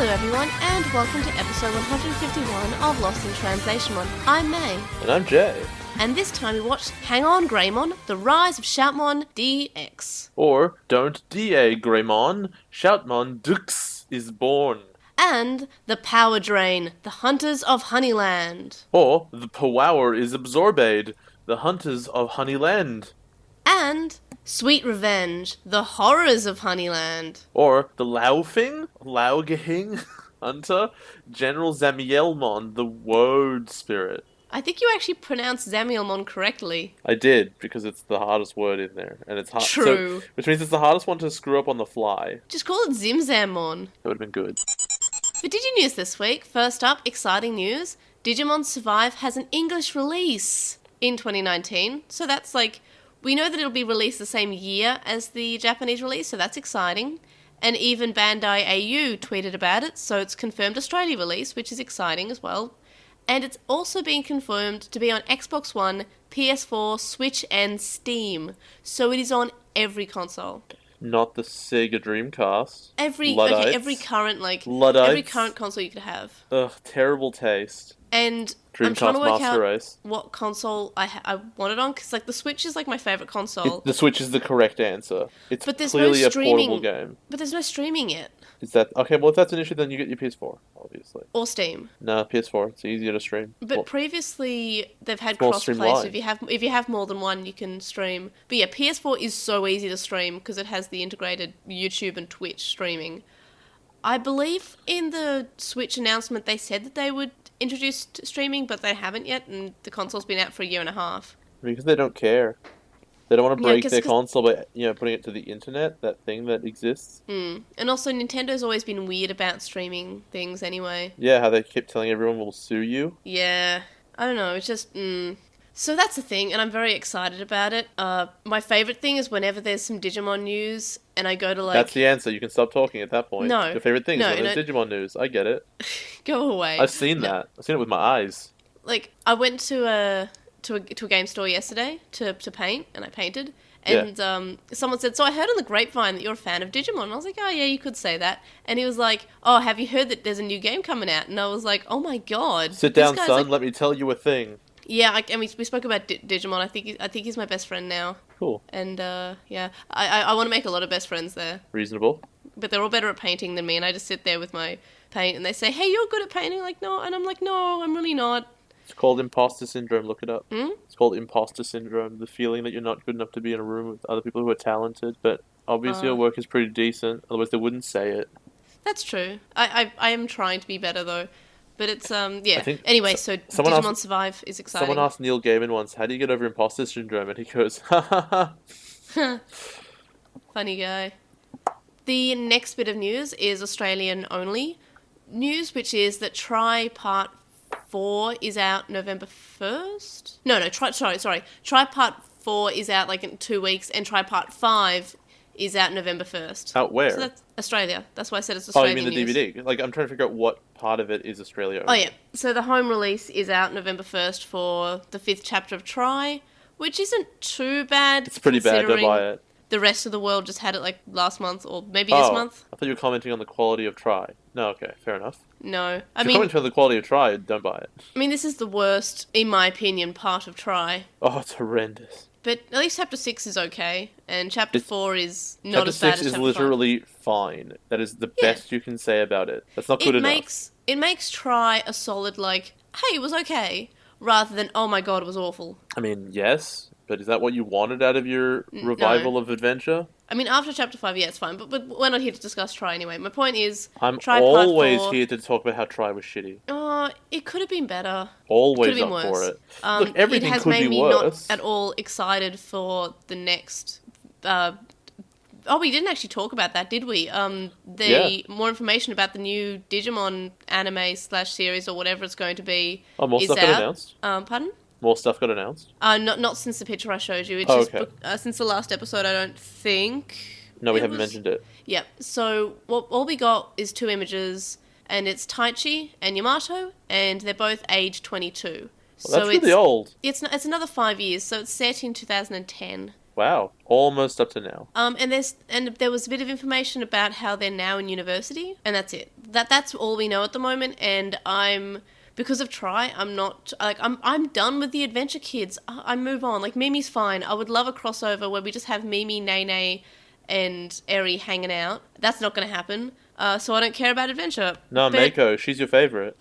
Hello everyone, and welcome to episode 151 of Lost in Translationmon. I'm May. And I'm Jay. And this time we watched Hang On Greymon, The Rise of Shoutmon DX. Or Don't DA Greymon, Shoutmon Dux is born. And The Power Drain, The Hunters of Honeyland. Or The Power is Absorbed, The Hunters of Honeyland. And Sweet Revenge, The Horrors of Honeyland. Or The Laugehing Hunter, General Zamielmon, the Woad Spirit. I think you actually pronounced Zamielmon correctly. I did, because it's the hardest word in there. And it's hard. True. So, which means it's the hardest one to screw up on the fly. Just call it Zimzammon. That would have been good. For DigiNews this week, first up, exciting news. Digimon Survive has an English release in 2019. So that's like, we know that it'll be released the same year as the Japanese release, so that's exciting. And even Bandai AU tweeted about it, so it's confirmed Australia release, which is exciting as well. And it's also been confirmed to be on Xbox One, PS4, Switch, and Steam. So it is on every console. Not the Sega Dreamcast. Every Luddites. every current console you could have. Ugh, terrible taste. And Dreamcast I'm trying to work Master out Race. what console I want it on, because like the Switch is like my favorite console. The Switch is the correct answer. It's But there's clearly no a portable streaming. game. But there's no streaming yet. Is that okay? Well, if that's an issue, then you get your PS4, obviously. Or Steam. No, PS4. It's easier to stream. But Well, previously they've had more crossplay, so streamlined. if you have more than one, you can stream. But yeah, PS4 is so easy to stream because it has the integrated YouTube and Twitch streaming. I believe in the Switch announcement they said that they would introduce streaming, but they haven't yet, and the console's been out for a year and a half. because they don't care. They don't want to Yeah, break 'cause- their 'cause- console by putting it to the internet. That thing that exists. And also Nintendo's always been weird about streaming things anyway. Yeah, how they keep telling everyone we'll sue you. Yeah, I don't know, it's just, So that's the thing, and I'm very excited about it. My favourite thing is whenever there's some Digimon news, and I go to, like... That's the answer. You can stop talking at that point. No. Your favorite thing No, is when there's Digimon news. I get it. Go away. I've seen that. I've seen it with my eyes. Like, I went to a game store yesterday to paint, and I painted, and someone said, so I heard on the grapevine that you're a fan of Digimon. And I was like, oh yeah, you could say that. And he was like, oh, have you heard that there's a new game coming out? And I was like, oh my god. Sit This down, guy's son. like- Let me tell you a thing. Yeah, and we spoke about Digimon. I think he's my best friend now. Cool. And yeah, I want to make a lot of best friends there. Reasonable. But they're all better at painting than me, and I just sit there with my paint, and they say, hey, you're good at painting. Like, no. And I'm like, no, I'm really not. It's called imposter syndrome. Look it up. Hmm? It's called imposter syndrome. The feeling that you're not good enough to be in a room with other people who are talented, but obviously your work is pretty decent. Otherwise, they wouldn't say it. That's true. I am trying to be better, though. But it's, yeah. I think Anyway, so someone Digimon asked- Survive is exciting. Someone asked Neil Gaiman once, "How do you get over imposter syndrome?" And he goes, "Ha ha ha." Funny guy. The next bit of news is Australian only news, which is that Try Part 4 is out November 1st? No, sorry. Try Part 4 is out like in 2 weeks, and Try Part 5 is out November 1st. Out where? So that's Australia. That's why I said it's Oh, you Australian mean the news. DVD? Like, I'm trying to figure out what part of it is Australia. Oh, yeah. So the home release is out November 1st for the 5th chapter of Try, which isn't too bad. It's pretty bad. Don't considering buy it. The rest of the world just had it like last month or maybe this month. I thought you were commenting on the quality of Try. No, okay, fair enough. No. If you're commenting on the quality of Try, don't buy it. I mean, this is the worst, in my opinion, part of Try. Oh, it's horrendous. But at least Chapter 6 is okay, and Chapter 4 is not Chapter as bad 6 as is Chapter literally fine. That is the best you can say about it. That's not 5. good enough. It makes Try a solid, like, hey, it was okay, rather than, oh my god, it was awful. I mean, yes, but is that what you wanted out of your revival of adventure? I mean, after Chapter 5, yeah, it's fine, but we're not here to discuss Try anyway. My point is, I'm Try Part always 4, here to talk about how Try was shitty. it could have been better. Always Could've up been for worse. it. Look, everything It has could made be me worse. not at all excited for the next... we didn't actually talk about that, did we? More information about the new Digimon anime / series or whatever it's going to be More is stuff out. got announced? Pardon? More stuff got announced? Not since the picture I showed you. It's Oh, just okay. since the last episode, I don't think. No, we it haven't was- mentioned it. Yep. So all we got is 2 images, and it's Taichi and Yamato, and they're both age 22. Well, that's really old. It's another 5 years, so it's set in 2010. Wow. Almost up to now. And there was a bit of information about how they're now in university, and that's it. that's all we know at the moment, and because of Try, I'm done with the Adventure Kids. I move on. Like, Mimi's fine. I would love a crossover where we just have Mimi, Nene, and Eri hanging out. That's not going to happen. So I don't care about Adventure. No, Mako, she's your favourite.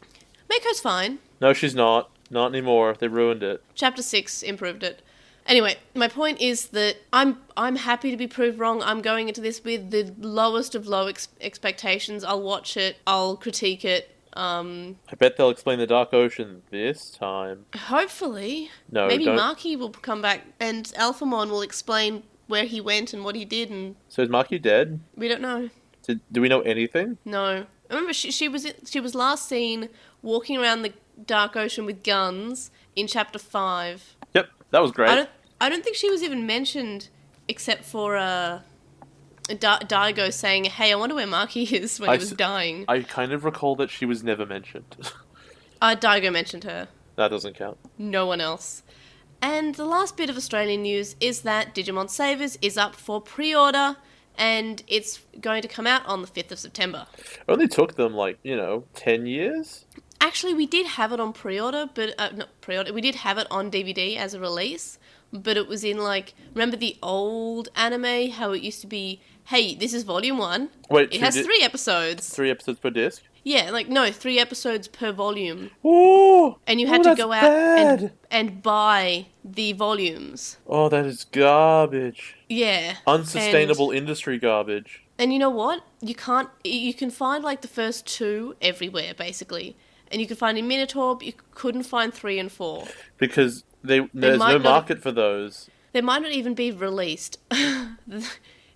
Mako's fine. No, she's not. Not anymore. They ruined it. Chapter 6 improved it. Anyway, my point is that I'm happy to be proved wrong. I'm going into this with the lowest of low expectations. I'll watch it. I'll critique it. I bet they'll explain the Dark Ocean this time. Hopefully. No, maybe Marky will come back and Alphamon will explain where he went and what he did. And so is Marky dead? We don't know. Do we know anything? No. I remember she was last seen walking around the Dark Ocean with guns in Chapter 5. Yep, that was great. I don't think she was even mentioned except for Daigo saying, "Hey, I wonder where Marky is," when he was dying. I kind of recall that she was never mentioned. Daigo mentioned her. That doesn't count. No one else. And the last bit of Australian news is that Digimon Savers is up for pre-order, and it's going to come out on the 5th of September. It only took them, 10 years? Actually, we did have it on pre-order, but... not pre-order. We did have it on DVD as a release, but it was in, remember the old anime? How it used to be, hey, this is volume 1. Wait, it has 3 episodes. 3 episodes per disc? Yeah, 3 episodes per volume. Ooh! And you had to go out and buy the volumes. Oh, that is garbage. Yeah. Unsustainable industry garbage. And you know what? You can find, the first 2 everywhere, basically. And you can find in Minotaur, but you couldn't find 3 and 4. Because there's no market for those. They might not even be released.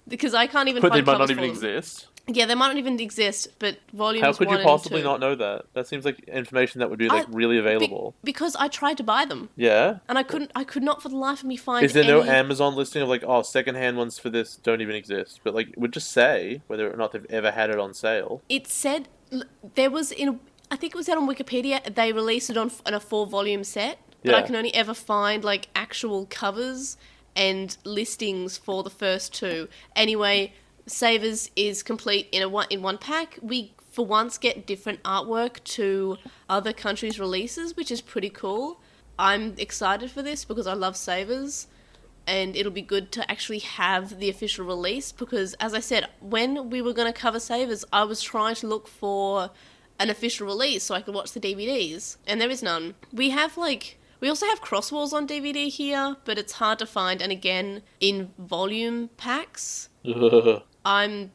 Because I can't even find covers they might not even them. exist. Yeah, they might not even exist, but volumes 1 and 2... How could you possibly not know that? That seems like information that would be, really available. Because I tried to buy them. Yeah? And I could not for the life of me find Is there no Amazon listing of, secondhand ones for this don't even exist? But, it would just say whether or not they've ever had it on sale. It said... There was I think it was out on Wikipedia, they released it on a 4-volume set, but I can only ever find, actual covers and listings for the first 2. Anyway... Savers is complete in one pack. We, for once, get different artwork to other countries' releases, which is pretty cool. I'm excited for this because I love Savers, and it'll be good to actually have the official release because, as I said, when we were going to cover Savers, I was trying to look for an official release so I could watch the DVDs, and there is none. We also have Xros Wars on DVD here, but it's hard to find, and again, in volume packs. And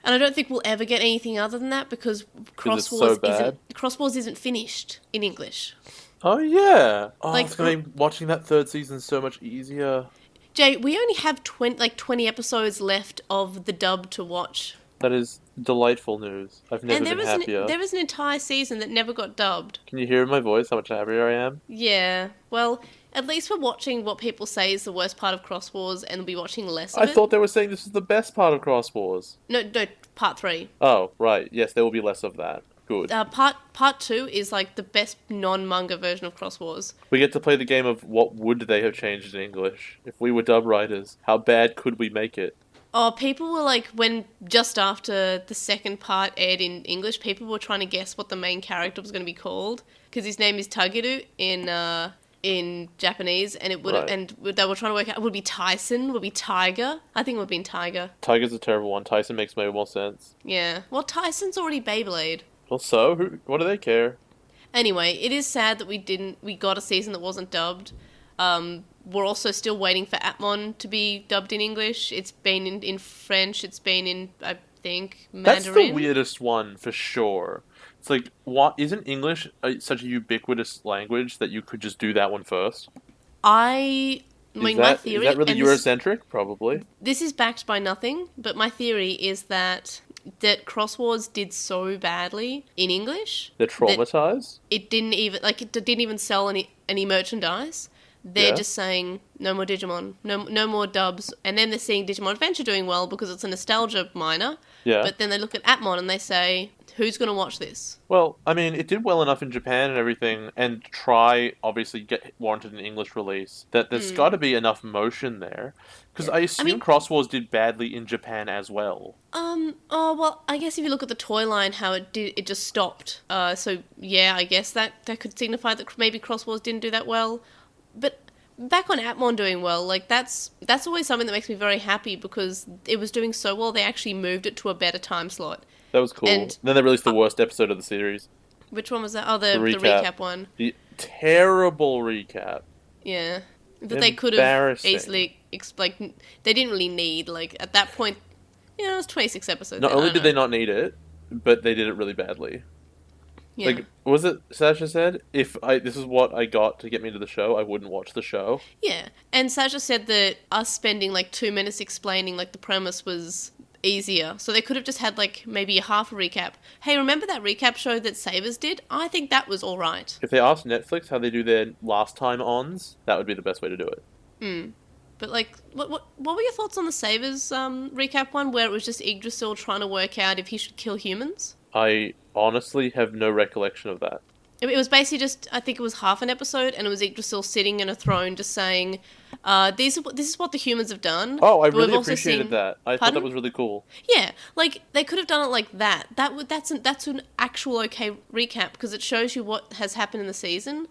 I don't think we'll ever get anything other than that because Xros Wars isn't finished in English. Oh yeah. Oh, it's gonna make watching that 3rd season so much easier. Jay, we only have 20 episodes left of the dub to watch. That is delightful news. I've never been happier. There was an entire season that never got dubbed. Can you hear in my voice how much happier I am? Yeah. Well, at least we're watching what people say is the worst part of Xros Wars and we'll be watching less of it. I thought they were saying this was the best part of Xros Wars. No, part 3. Oh, right. Yes, there will be less of that. Good. Part 2 is the best non-manga version of Xros Wars. We get to play the game of what would they have changed in English? If we were dub writers, how bad could we make it? Oh, people were when just after the second part aired in English, people were trying to guess what the main character was going to be called because his name is Tagiru in Japanese, and and they were trying to work out would it be Tyson, would it be Tiger? I think it would have been Tiger. Tiger's a terrible one. Tyson makes way more sense. Yeah, well, Tyson's already Beyblade. Well, so what do they care? Anyway, it is sad that we got a season that wasn't dubbed. We're also still waiting for Atmon to be dubbed in English. It's been in French. It's been in, I think, Mandarin. That's the weirdest one, for sure. It's what isn't English such a ubiquitous language that you could just do that one first? My theory... Is that really Eurocentric? Probably. This is backed by nothing, but my theory is that Xros Wars did so badly in English... They're traumatized? It didn't even sell any merchandise. They're just saying, no more Digimon, no more dubs. And then they're seeing Digimon Adventure doing well because it's a nostalgia minor. Yeah. But then they look at Atmon and they say, who's going to watch this? Well, I mean, it did well enough in Japan and everything, and try obviously get warranted an English release. That there's got to be enough motion there, because Yeah. I assume Xros Wars did badly in Japan as well. Oh, well, I guess if you look at the toy line, how it just stopped. So, yeah, I guess that could signify that maybe Xros Wars didn't do that well. But back on Atmon doing well, like, that's always something that makes me very happy, because it was doing so well, they actually moved it to a better time slot. That was cool. And then they released the worst episode of the series. Which one was that? Oh, the recap one. The terrible recap. Yeah. That they could have easily... Like, they didn't really need, like, at that point... You know, it was 26 episodes. Not only did they not need it, but they did it really badly. Yeah. Like, was it Sasha said, this is what I got to get me into the show, I wouldn't watch the show? Yeah, and Sasha said that us spending, like, 2 minutes explaining, like, the premise was easier. So they could have just had, like, maybe a half a recap. Hey, remember that recap show that Savers did? I think that was alright. If they asked Netflix how they do their last time ons, that would be the best way to do it. But, like, what were your thoughts on the Savers recap one, where it was just Yggdrasil trying to work out if he should kill humans? I honestly have no recollection of that. It was basically just, I think it was half an episode, and it was Yggdrasil sitting in a throne just saying, this is what the humans have done. Oh, I really appreciated that. I thought that was really cool. Yeah, like, they could have done it like that. That's an actual okay recap, because it shows you what has happened in the season,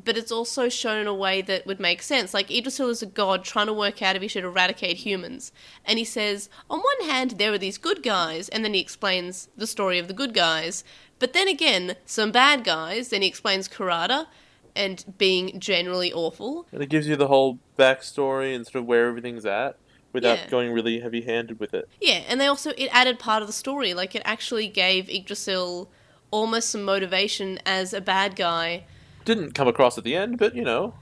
but it's also shown in a way that would make sense. Like, Yggdrasil is a god trying to work out if he should eradicate humans. And he says, on one hand, there are these good guys, and then he explains the story of the good guys. But then again, some bad guys, then he explains Kurata, and being generally awful. And it gives you the whole backstory and sort of where everything's at, without going really heavy-handed with it. Yeah, and it added part of the story. Like, it actually gave Yggdrasil almost some motivation as a bad guy. Didn't come across at the end, but, you know,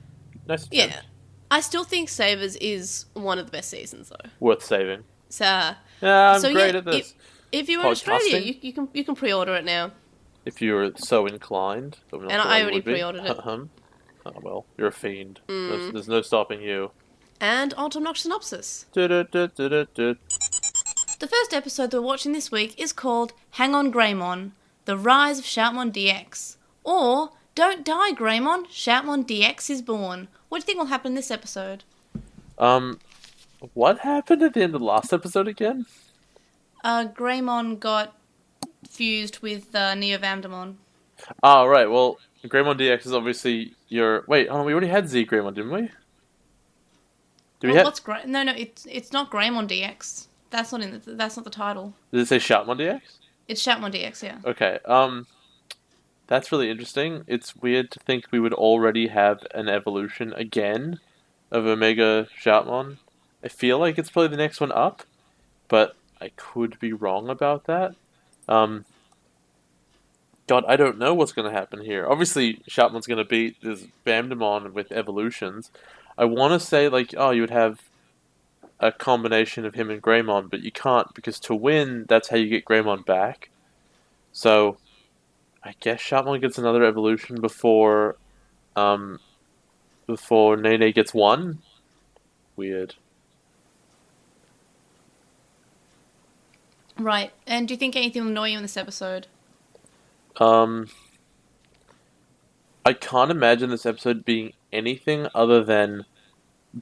nice attempt. Yeah. I still think Savers is one of the best seasons, though. Worth saving. So, I'm great at this. If you're in Australia, you can pre-order it now. If you're so inclined. And I already pre-ordered it. Oh, well, you're a fiend. There's no stopping you. And on to Obnoxious Synopsis. The The first episode that we're watching this week is called Hang On Greymon, The Rise of Shoutmon DX. Or... Don't die, Greymon. Shoutmon DX is born. What do you think will happen in this episode? What happened at the end of the last episode again? Greymon got fused with Neovamdamon. Oh, right. Well, Greymon DX is obviously your... Wait, we already had Z Greymon, didn't we? What's No, it's not Greymon DX. That's not the title. Did it say Shoutmon DX? It's Shoutmon DX, yeah. Okay, that's really interesting. It's weird to think we would already have an evolution again of Omega Shoutmon. I feel like it's probably the next one up, but I could be wrong about that. God, I don't know what's going to happen here. Obviously, Shoutmon's going to beat this Bamdamon with evolutions. I want to say, like, you would have a combination of him and Greymon, but you can't, because to win, that's how you get Greymon back. So... I guess Shoutmon gets another evolution before Nene gets one. Weird. Right. And do you think anything will annoy you in this episode? I can't imagine this episode being anything other than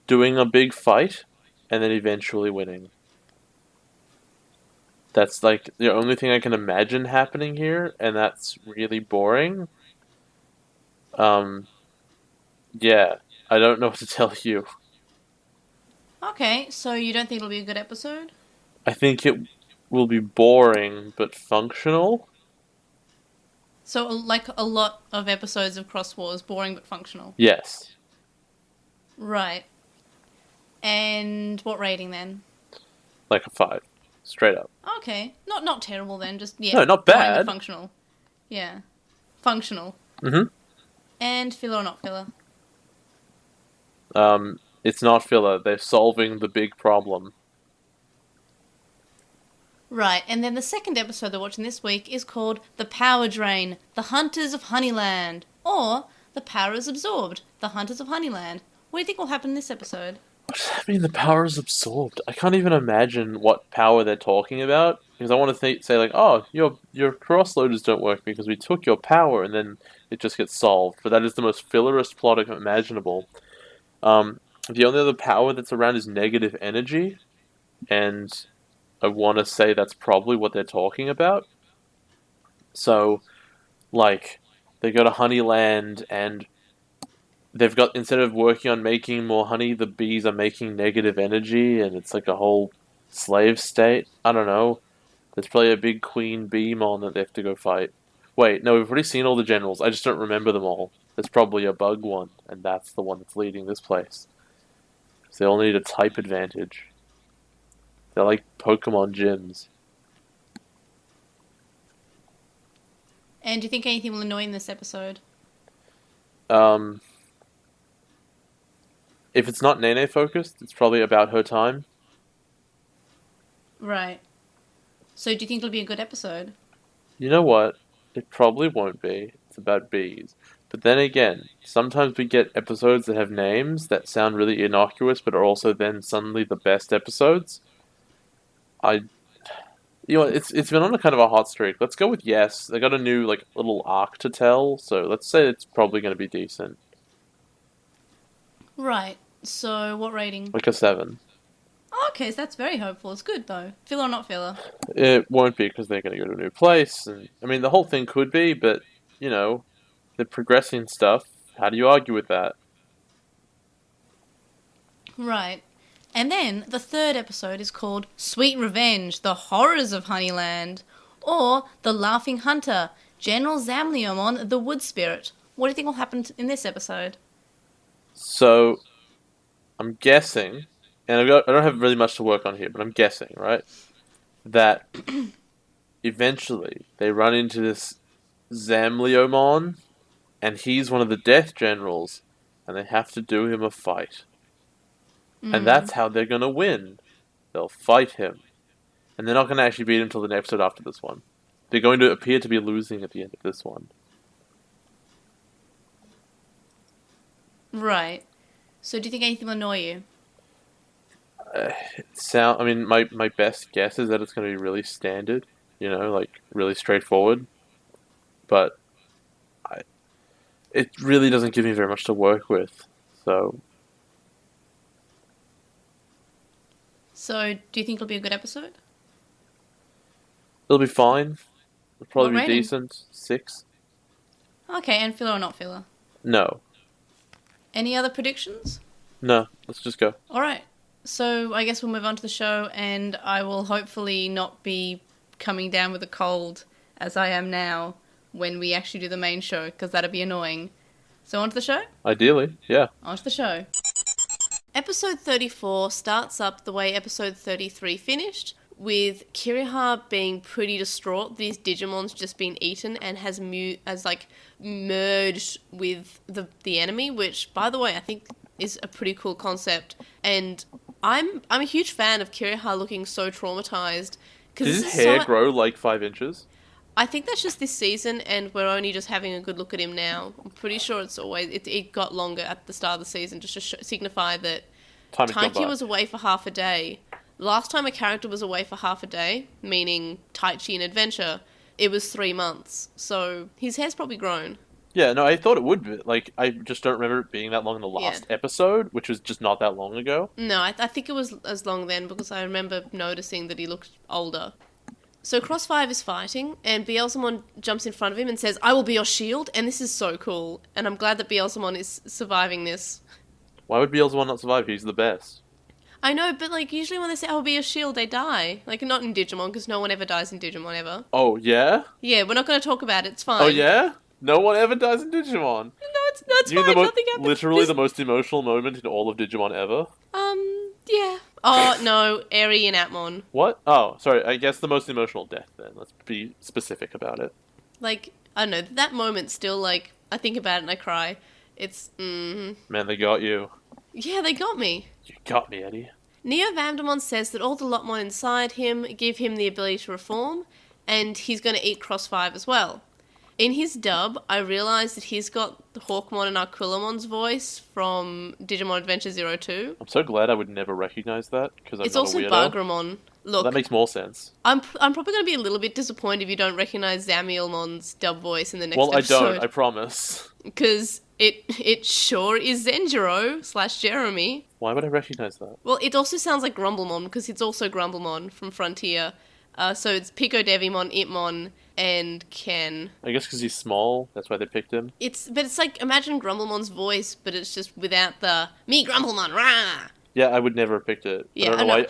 doing a big fight and then eventually winning. That's, like, the only thing I can imagine happening here, and that's really boring. Yeah, I don't know what to tell you. Okay, so you don't think it'll be a good episode? I think it will be boring, but functional. So, like a lot of episodes of Xros Wars, boring but functional? Yes. Right. And what rating, then? Like a 5. Straight up. Okay. Not terrible then, just, yeah. No, not bad. Functional. Yeah. Functional. Mm-hmm. And filler or not filler? It's not filler. They're solving the big problem. Right, and then the second episode they're watching this week is called The Power Drain, The Hunters of Honeyland. Or The Power is Absorbed, The Hunters of Honeyland. What do you think will happen in this episode? What does that mean? The power is absorbed. I can't even imagine what power they're talking about because I want to say like, oh, your cross loaders don't work because we took your power, and then it just gets solved. But that is the most fillerist plot imaginable. The only other power that's around is negative energy, and I want to say that's probably what they're talking about. So, like, they go to Honeyland and they've got, instead of working on making more honey, the bees are making negative energy, and it's like a whole slave state. I don't know. There's probably a big queen bee mon that they have to go fight. Wait, no, we've already seen all the generals. I just don't remember them all. There's probably a bug one, and that's the one that's leading this place. So they all need a type advantage. They're like Pokemon gyms. And do you think anything will annoy in this episode? If it's not Nene focused, it's probably about her time. Right. So do you think it'll be a good episode? You know what? It probably won't be. It's about bees. But then again, sometimes we get episodes that have names that sound really innocuous but are also then suddenly the best episodes. It's been on a kind of a hot streak. Let's go with yes. They got a new like little arc to tell, so let's say it's probably going to be decent. Right. So what rating? Like a 7. Oh, okay, so that's very hopeful. It's good though. Filler or not filler? It won't be because they're going to go to a new place, and I mean the whole thing could be, but you know, they're progressing stuff. How do you argue with that? Right. And then the third episode is called Sweet Revenge, The Horrors of Honeyland, or The Laughing Hunter, General Zamliomon, the Wood Spirit. What do you think will happen in this episode? So, I'm guessing, and I don't have really much to work on here, but I'm guessing, right, that eventually they run into this Zamliomon, and he's one of the Death Generals, and they have to do him a fight. And that's how they're going to win. They'll fight him. And they're not going to actually beat him until the next episode after this one. They're going to appear to be losing at the end of this one. Right. So do you think anything will annoy you? My best guess is that it's going to be really standard. You know, like, really straightforward. But it really doesn't give me very much to work with. So do you think it'll be a good episode? it'll be fine. It'll probably What be rating? decent. 6? Okay, and filler or not filler? No. Any other predictions? No. Let's just go. Alright. So I guess we'll move on to the show, and I will hopefully not be coming down with a cold as I am now when we actually do the main show, because that'd be annoying. So on to the show? Ideally, yeah. On to the show. Episode 34 starts up the way episode 33 finished, with Kiriha being pretty distraught. These Digimon's just been eaten and has merged with the enemy, which, by the way, I think is a pretty cool concept. And I'm a huge fan of Kiriha looking so traumatized. Did his hair grow like 5 inches? I think that's just this season, and we're only just having a good look at him now. I'm pretty sure it got longer at the start of the season just to signify that Taichi was away for half a day. Last time a character was away for half a day, meaning Taichi in Adventure, it was 3 months. So his hair's probably grown. Yeah, no, I thought it would be. Like, I just don't remember it being that long in the last episode, which was just not that long ago. No, I think it was as long then, because I remember noticing that he looked older. So Cross 5 is fighting, and Beelzemon jumps in front of him and says, "I will be your shield," and this is so cool. And I'm glad that Beelzemon is surviving this. Why would Beelzemon not survive? He's the best. I know, but like usually when they say, "I will be your shield," they die. Like, not in Digimon, because no one ever dies in Digimon ever. Oh, yeah? Yeah, we're not going to talk about it, it's fine. Oh, yeah? No one ever dies in Digimon. No, it's fine, nothing happens. Literally the most emotional moment in all of Digimon ever. Yeah. Oh, no, Eri and Atmon. What? Oh, sorry, I guess the most emotional death then. Let's be specific about it. Like, I don't know, that moment still, like, I think about it and I cry. It's, Man, they got you. Yeah, they got me. You got me, Eddie. Neo Vamdemon says that all the Lotmon inside him give him the ability to reform, and he's going to eat Cross 5 as well. In his dub, I realised that he's got Hawkmon and Arquilamon's voice from Digimon Adventure 02. I'm so glad I would never recognize that, because I'm It's not also a weirdo. Bagramon. Look, That makes more sense. I'm probably going to be a little bit disappointed if you don't recognise Zamielmon's dub voice in the next Well, episode. I don't, I promise. Because it sure is Zenjiro / Jeremy. Why would I recognize that? Well, it also sounds like Grumblemon, because it's also Grumblemon from Frontier. So it's Pico Devimon, Itmon, and Ken. I guess because he's small, that's why they picked him. But it's like, imagine Grumblemon's voice, but it's just without the, me Grumblemon, rah! Yeah, I would never have picked it. Yeah, I don't I know know. why.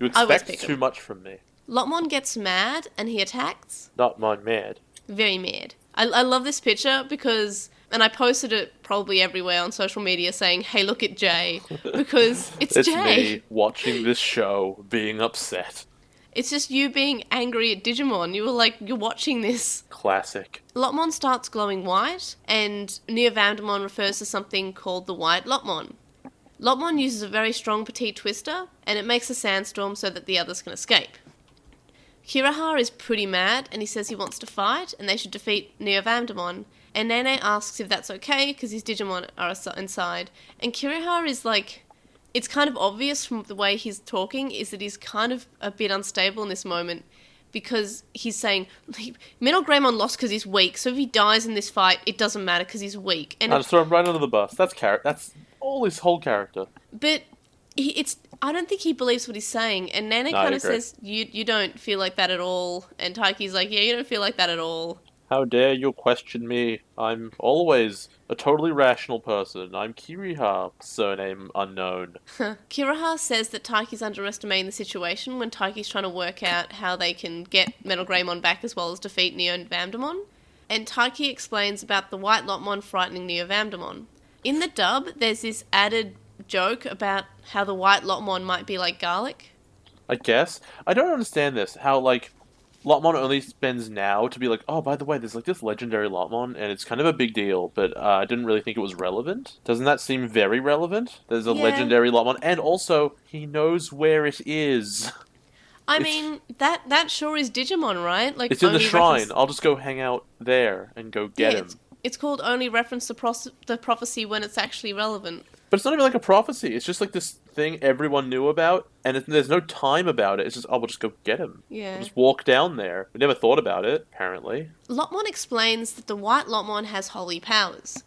You I always expect pick too him. much from me. Lotmon gets mad, and he attacks. Not mine mad. Very mad. I love this picture because, and I posted it probably everywhere on social media saying, hey, look at Jay, because it's Jay. Me watching this show, being upset. It's just you being angry at Digimon. You were like, you're watching this. Classic. Lotmon starts glowing white, and Neovandamon refers to something called the White Lotmon. Lotmon uses a very strong petite twister, and it makes a sandstorm so that the others can escape. Kiriha is pretty mad, and he says he wants to fight, and they should defeat Neovandamon. And Nene asks if that's okay, because his Digimon are inside. And Kiriha is like, it's kind of obvious from the way he's talking, is that he's kind of a bit unstable in this moment, because he's saying, Metal Greymon lost because he's weak, so if he dies in this fight, it doesn't matter because he's weak. And I'll just throw him right under the bus. That's all his whole character. But I don't think he believes what he's saying. And Nana No, I kind of agree. says, you don't feel like that at all. And Taiki's like, yeah, you don't feel like that at all. How dare you question me? I'm always a totally rational person. I'm Kiriha, surname unknown. Kiriha says that Taiki's underestimating the situation when Taiki's trying to work out how they can get Metal Greymon back as well as defeat Neovandamon. And Taiki explains about the White Lotmon frightening Neovandamon. In the dub, there's this added joke about how the White Lotmon might be like garlic. I guess. I don't understand this. How, like, Lotmon only spends now to be like, oh, by the way, there's like this legendary Lotmon, and it's kind of a big deal, but I didn't really think it was relevant. Doesn't that seem very relevant? There's a legendary Lotmon, and also, he knows where it is. I mean, that sure is Digimon, right? Like It's in the only shrine. reference- I'll just go hang out there and go get him. It's called only reference the prophecy when it's actually relevant. But it's not even like a prophecy. It's just like this thing everyone knew about, and there's no time about it. It's just, oh, we'll just go get him. Yeah. We'll just walk down there. We never thought about it, apparently. Lotmon explains that the White Lotmon has holy powers.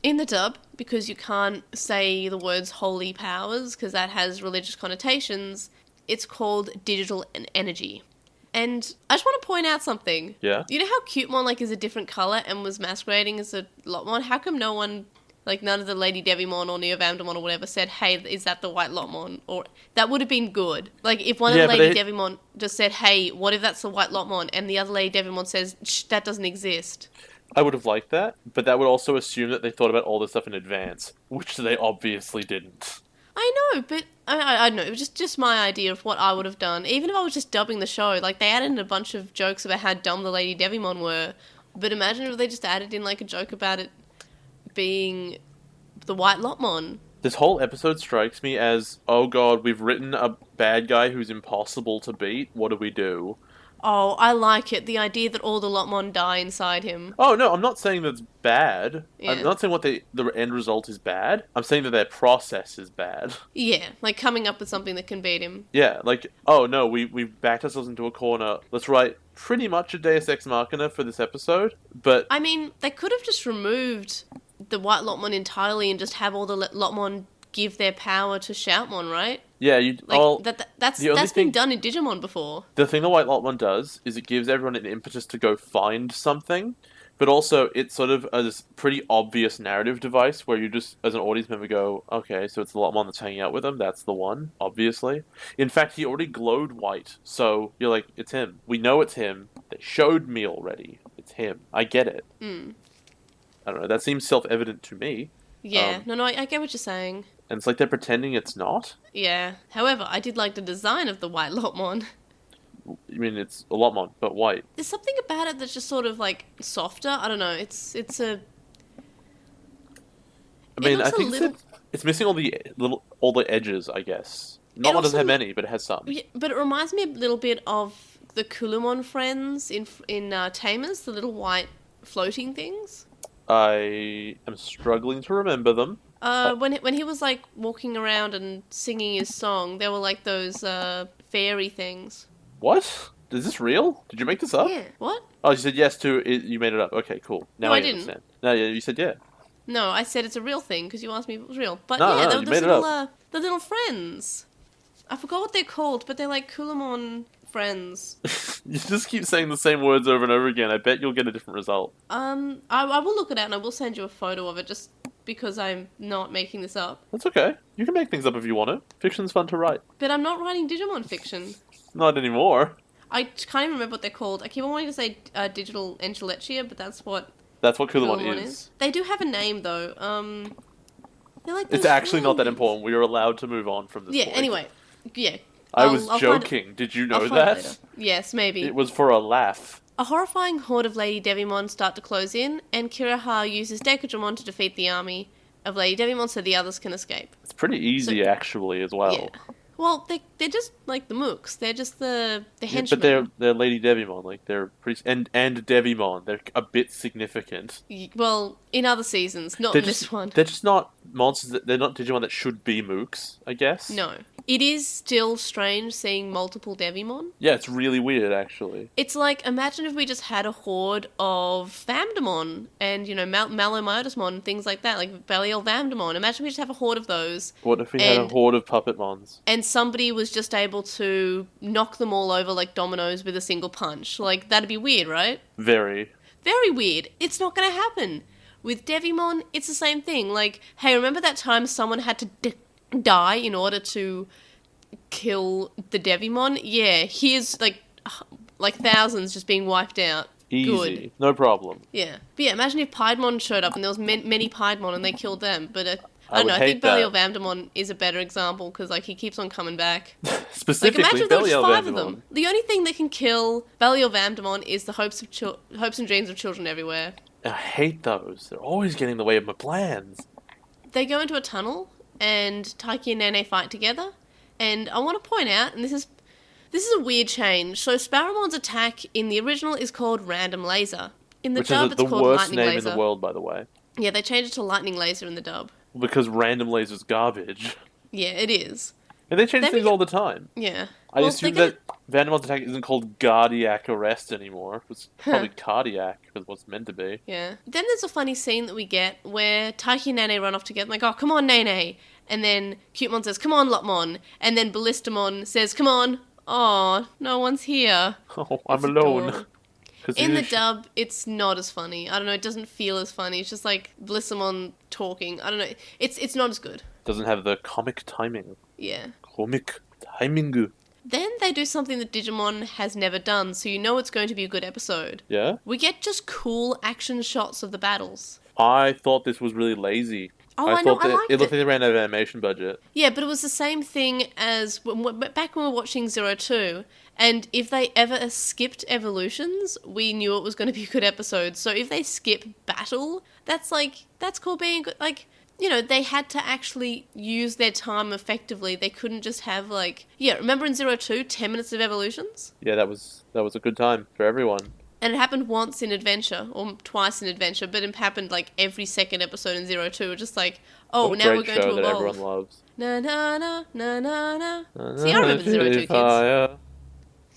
In the dub, because you can't say the words holy powers, because that has religious connotations, it's called digital energy. And I just want to point out something. Yeah? You know how Cutemon like is a different color and was masquerading as a Lotmon? How come no one, like none of the Lady Devimon or Neovandamon or whatever said, hey, is that the White Lotmon? Or that would have been good. Like if one of the Lady Devimon just said, hey, what if that's the White Lotmon? And the other Lady Devimon says, shh, that doesn't exist. I would have liked that, but that would also assume that they thought about all this stuff in advance, which they obviously didn't. I know, but I don't know. It was just my idea of what I would have done. Even if I was just dubbing the show, like they added in a bunch of jokes about how dumb the Lady Devimon were. But imagine if they just added in like a joke about it being the White Lotmon. This whole episode strikes me as, oh god, we've written a bad guy who's impossible to beat. What do we do? Oh, I like it. The idea that all the Lotmon die inside him. Oh, no, I'm not saying that's bad. Yeah. I'm not saying what the end result is bad. I'm saying that their process is bad. Yeah, like coming up with something that can beat him. Yeah, like, oh no, we've backed ourselves into a corner. Let's write pretty much a Deus Ex Machina for this episode, but... I mean, they could have just removed the White Lotmon entirely and just have all the Lotmon give their power to Shoutmon, right? Yeah, Like, that's been done in Digimon before. The thing the White Lotmon does is it gives everyone an impetus to go find something, but also it's sort of a pretty obvious narrative device where you just, as an audience member, go, okay, so it's the Lotmon that's hanging out with him, that's the one, obviously. In fact, he already glowed white, so you're like, it's him. We know it's him. They showed me already. It's him. I get it. I don't know, that seems self-evident to me. Yeah, I get what you're saying. And it's like they're pretending it's not. Yeah. However, I did like the design of the White Lotmon. I mean, it's a Lotmon, but white. There's something about it that's just sort of like softer. I don't know. It's a. I mean, I looks a think little- it's missing all the edges, I guess. Not one doesn't also- have many, but it has some. Yeah, but it reminds me a little bit of the Kulumon friends in Tamers, the little white floating things? I am struggling to remember them. When he was like walking around and singing his song, there were like those fairy things. What? Is this real? Did you make this up? Yeah. What? Oh, you said yes to it. You made it up. Okay, cool. Now No, I I didn't. understand. No, yeah, you said yeah. No, I said it's a real thing because you asked me if it was real. But No, yeah, no, there were you those made it little the little friends. I forgot what they're called, but they're like Kulamon friends. You just keep saying the same words over and over again. I bet you'll get a different result. I will look it out and I will send you a photo of it just because I'm not making this up. That's okay. You can make things up if you want to. Fiction's fun to write. But I'm not writing Digimon fiction. Not anymore. I can't even remember what they're called. I keep on wanting to say digital enchilechia, but that's what Kulamon is. They do have a name though. They're like It's those actually not that friends. important. We are allowed to move on from this Yeah. point. Anyway. Yeah. I was I'll find it- joking. Did you I'll know find it that? later. Yes, maybe. It was for a laugh. A horrifying horde of Lady Devimon start to close in, and Kiriha uses Decadramon to defeat the army of Lady Devimon so the others can escape. It's pretty easy, actually, as well. Yeah. Well, they're just like the mooks. They're just the Yeah, henchmen. but they're Lady Devimon, like they're pretty, and Devimon, they're a bit significant. Well, in other seasons, not They're in this one. They're just not monsters. They're not Digimon that should be mooks, I guess. No. It is still strange seeing multiple Devimon. Yeah, it's really weird, actually. It's like, imagine if we just had a horde of Vamdemon and, Malomyosmon and things like that, like Belial Vamdemon. Imagine we just have a horde of those. What if we had a horde of Puppetmons? And somebody was just able to knock them all over like dominoes with a single punch. Like, that'd be weird, right? Very. Very weird. It's not going to happen. With Devimon, it's the same thing. Like, hey, remember that time someone had to die in order to kill the Devimon? Yeah, here's like thousands just being wiped out. Easy. Good. No problem. Yeah. But yeah, imagine if Piedmon showed up and there was many Piedmon and they killed them. But I don't would know, I hate think Belial that. Vamdemon is a better example because like he keeps on coming back. Like Specifically, imagine if there were just Belial 5 of Vamdemon. them. The only thing that can kill Belial Vamdemon is the hopes and dreams of children everywhere. I hate those. They're always getting in the way of my plans. They go into a tunnel and Taiki and Nene fight together. And I want to point out, and this is a weird change. So Sparrowmon's attack in the original is called Random Laser. In the Which dub, is it's the called worst Lightning name Laser. in the world, by the way. Yeah, they changed it to Lightning Laser in the dub. Because random laser's garbage. Yeah, it is. And they change They things make- all the time. Yeah. I Well, assume they that Vandemon's attack isn't called cardiac arrest anymore. It's probably cardiac, because what's meant to be. Yeah. Then there's a funny scene that we get where Taiki and Nene run off together, like, oh, come on, Nene. And then Cutemon says, come on, Lotmon. And then Ballistamon says, come on. Oh, no one's here. Oh, I'm It's alone. adorable. 'Cause In the he's- dub, it's not as funny. I don't know, it doesn't feel as funny. It's just like Ballistamon talking. I don't know. It's not as good. doesn't have the comic timing. Yeah. Comic timing. Then they do something that Digimon has never done, so you know it's going to be a good episode. Yeah? We get just cool action shots of the battles. I thought this was really lazy. Oh, I know, thought I that liked it looked it. like they ran out of animation budget. Yeah, but it was the same thing as back when we were watching 02, and if they ever skipped evolutions, we knew it was going to be a good episode. So if they skip battle, that's called being good. Like, they had to actually use their time effectively. They couldn't just have remember in 02, 10 minutes of evolutions? Yeah, that was a good time for everyone. And it happened once in Adventure, or twice in Adventure, but it happened like every second episode in 02. We're just like, oh, What a now we're great going show to that evolve. everyone loves. Na na na na na na. See, I remember the 02 kids. Fire.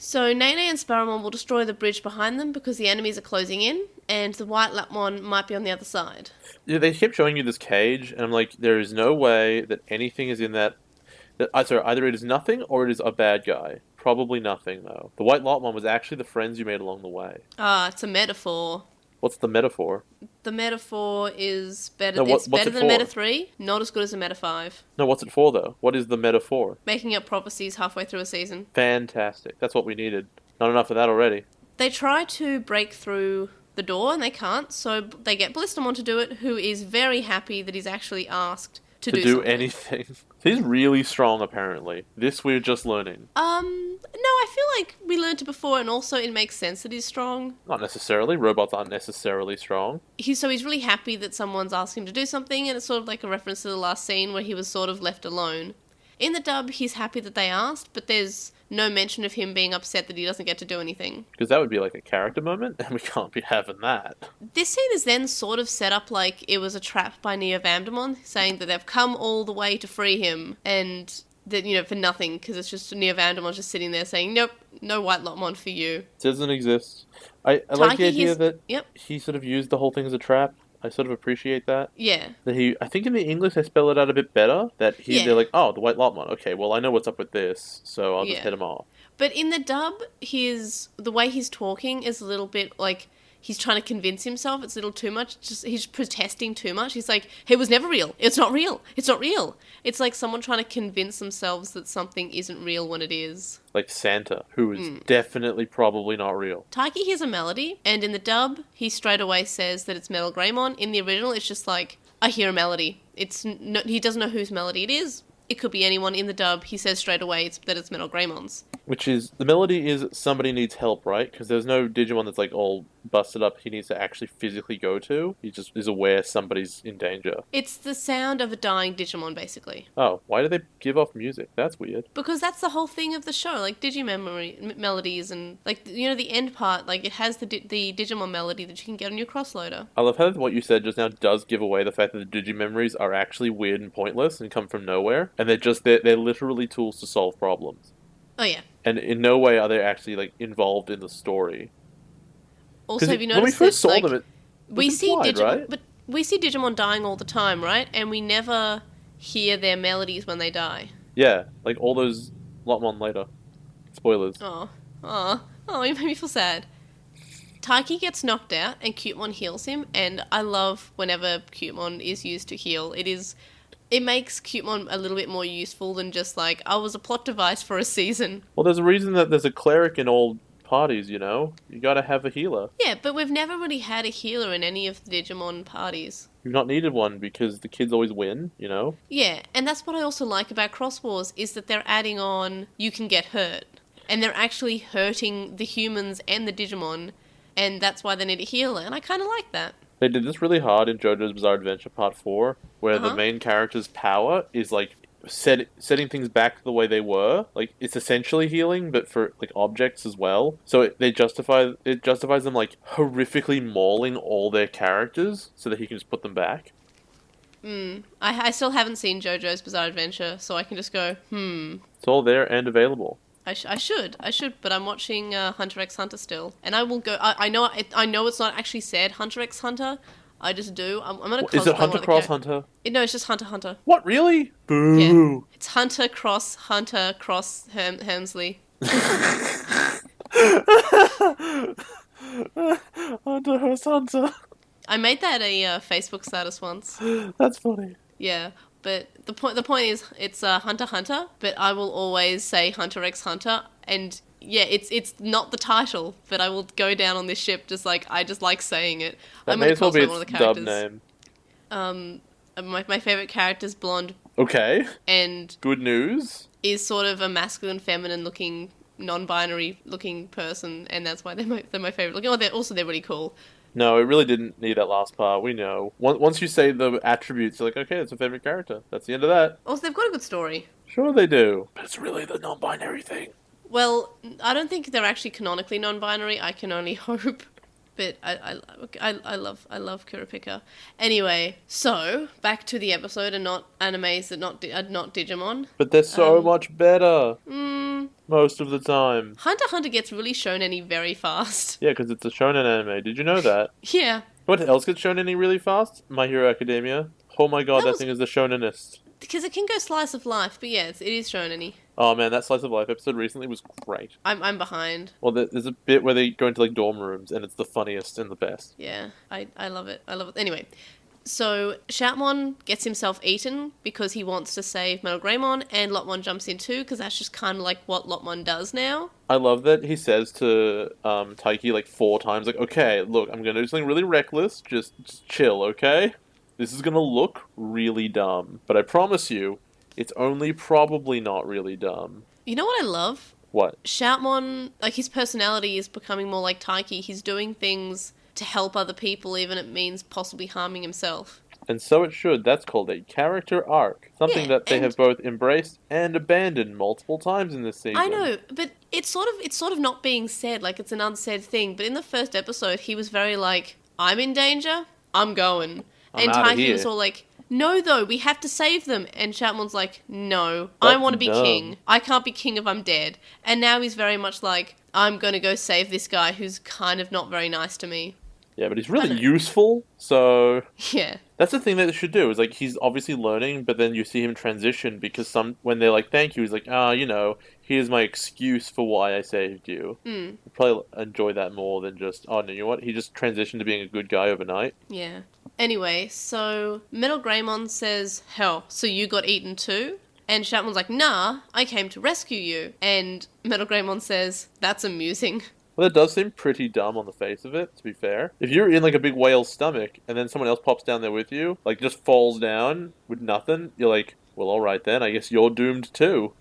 So Nene and Sparrowmon will destroy the bridge behind them because the enemies are closing in, and the White Lapmon might be on the other side. Yeah, they kept showing you this cage, and I'm like, there is no way that anything is in that. Either it is nothing or it is a bad guy. Probably nothing, though. The White Lotmon was actually the friends you made along the way. Ah, it's a metaphor. What's the metaphor? The metaphor is better. No, It's what's better it than a Meta for? 3, not as good as a Meta 5. No, what's it for, though? What is the metaphor? Making up prophecies halfway through a season. Fantastic. That's what we needed. Not enough of that already. They try to break through the door and they can't, so they get Ballistamon to do it, who is very happy that he's actually asked to do something. anything. He's really strong, apparently. This we're just learning. No, I feel like we learned it before, and also it makes sense that he's strong. Not necessarily. Robots aren't necessarily strong. He's really happy that someone's asked him to do something, and it's sort of like a reference to the last scene where he was sort of left alone. In the dub, he's happy that they asked, but there's no mention of him being upset that he doesn't get to do anything. Because that would be like a character moment, and we can't be having that. This scene is then sort of set up like it was a trap by Neo Vamdemon, saying that they've come all the way to free him, and that, you know, for nothing, because it's just Neo Vamdemon just sitting there saying, nope, no White Lotmon for you. It doesn't exist. I like the idea that Yep. he sort of used the whole thing as a trap. I sort of appreciate that. Yeah. That I think in the English they spell it out a bit better. That they're like, oh, the White Lotmon. Okay, well I know what's up with this, so I'll just hit him off. But in the dub, the way he's talking is a little bit like he's trying to convince himself. It's a little too much. He's protesting too much. He's like, it was never real. It's not real. It's not real. It's like someone trying to convince themselves that something isn't real when it is. Like Santa, who is definitely probably not real. Taiki hears a melody, and in the dub, he straight away says that it's Metal Greymon. In the original, it's just like, I hear a melody. He doesn't know whose melody it is. It could be anyone. In the dub, he says straight away that it's Metal Greymon's. Which is, the melody is somebody needs help, right? Because there's no Digimon that's like all busted up he needs to actually physically go to. He just is aware somebody's in danger. It's the sound of a dying Digimon, basically. Oh, why do they give off music? That's weird. Because that's the whole thing of the show, like melodies and, like, you know, the end part, like, it has the Digimon melody that you can get on your crossloader. I love how what you said just now does give away the fact that the Digimemories are actually weird and pointless and come from nowhere. And they're literally tools to solve problems. Oh, yeah. And in no way are they actually, like, involved in the story. Also, have you when we noticed first that, saw like, them, it we was see implied, Digimon, right? but we see Digimon dying all the time, right? And we never hear their melodies when they die. Yeah, like all those Lotmon later. Spoilers. Oh, you made me feel sad. Taiki gets knocked out, and Cutemon heals him, and I love whenever Cutemon is used to heal. It makes Cutemon a little bit more useful than just like, I was a plot device for a season. Well, there's a reason that there's a cleric in all parties, you know? You gotta have a healer. Yeah, but we've never really had a healer in any of the Digimon parties. You've not needed one because the kids always win, you know? Yeah, and that's what I also like about Xros Wars, is that they're adding on, you can get hurt. And they're actually hurting the humans and the Digimon, and that's why they need a healer, and I kind of like that. They did this really hard in JoJo's Bizarre Adventure Part 4, where the main character's power is, like, setting things back the way they were. Like, it's essentially healing, but for, like, objects as well. So it justifies them, like, horrifically mauling all their characters so that he can just put them back. I still haven't seen JoJo's Bizarre Adventure, so I can just go, It's all there and available. I should, but I'm watching Hunter x Hunter still, and I will go. I know it's not actually said Hunter x Hunter. I just do. I'm gonna. Is it Hunter Cross Hunter? No, it's just Hunter Hunter. What, really? Boo! Yeah. It's Hunter Cross Helmsley. Hunter Cross Hunter. I made that a Facebook status once. That's funny. Yeah. But the point is, it's Hunter Hunter, but I will always say Hunter x Hunter, and yeah, it's not the title, but I will go down on this ship I just like saying it. That may as well be its dub name. My favorite character's blonde. Okay. And good news. Is sort of a masculine, feminine looking, non-binary looking person, and that's why they're my favorite looking. Oh, they're really cool. No, it really didn't need that last part. We know. Once you say the attributes, you're like, okay, that's a favorite character. That's the end of that. Also, they've got a good story. Sure they do. But it's really the non-binary thing. Well, I don't think they're actually canonically non-binary. I can only hope. But I love Kurapika. Anyway, so back to the episode and not animes that not Digimon. But they're so much better. Most of the time. Hunter x Hunter gets really shonen-y very fast. Yeah, because it's a shonen anime. Did you know that? Yeah. What else gets shonen-y really fast? My Hero Academia. Oh my god, that thing is the shonenest. Because it can go slice of life, but yeah, it is shonen-y. Oh man, that slice of life episode recently was great. I'm behind. Well, there's a bit where they go into like dorm rooms, and it's the funniest and the best. Yeah, I love it. I love it. Anyway, so Shoutmon gets himself eaten because he wants to save Metal Greymon, and Lotmon jumps in too, because that's just kind of like what Lotmon does now. I love that he says to Taiki like 4 times, like, okay, look, I'm gonna do something really reckless, just chill, okay? This is gonna look really dumb, but I promise you, it's only probably not really dumb. You know what I love? What? Shoutmon, like, his personality is becoming more like Taiki. He's doing things to help other people, even if it means possibly harming himself. And so it should. That's called a character arc. Something Yeah, that they and- have both embraced and abandoned multiple times in this season. I know, but it's sort of not being said, like it's an unsaid thing. But in the first episode, he was very like, "I'm in danger, I'm going," and outta Taiki was here. all like, "No, though, we have to save them." And Shoutmon's like, "No, I That's want to be dumb. king. I can't be king if I'm dead." And now he's very much like, "I'm gonna go save this guy who's kind of not very nice to me." Yeah, but he's really I know. useful, so... Yeah. That's the thing that they should do, is like, he's obviously learning, but then you see him transition, because when they're like, thank you, he's like, here's my excuse for why I saved you. Mm. You'd probably enjoy that more than just, oh, no, you know what, he just transitioned to being a good guy overnight. Yeah. Anyway, so Metal Greymon says, "Hell, so you got eaten too?" And Shoutmon's like, "Nah, I came to rescue you." And Metal Greymon says, "That's amusing." Well, that does seem pretty dumb on the face of it, to be fair. If you're in, like, a big whale's stomach, and then someone else pops down there with you, like, just falls down with nothing, you're like, well, alright then, I guess you're doomed too.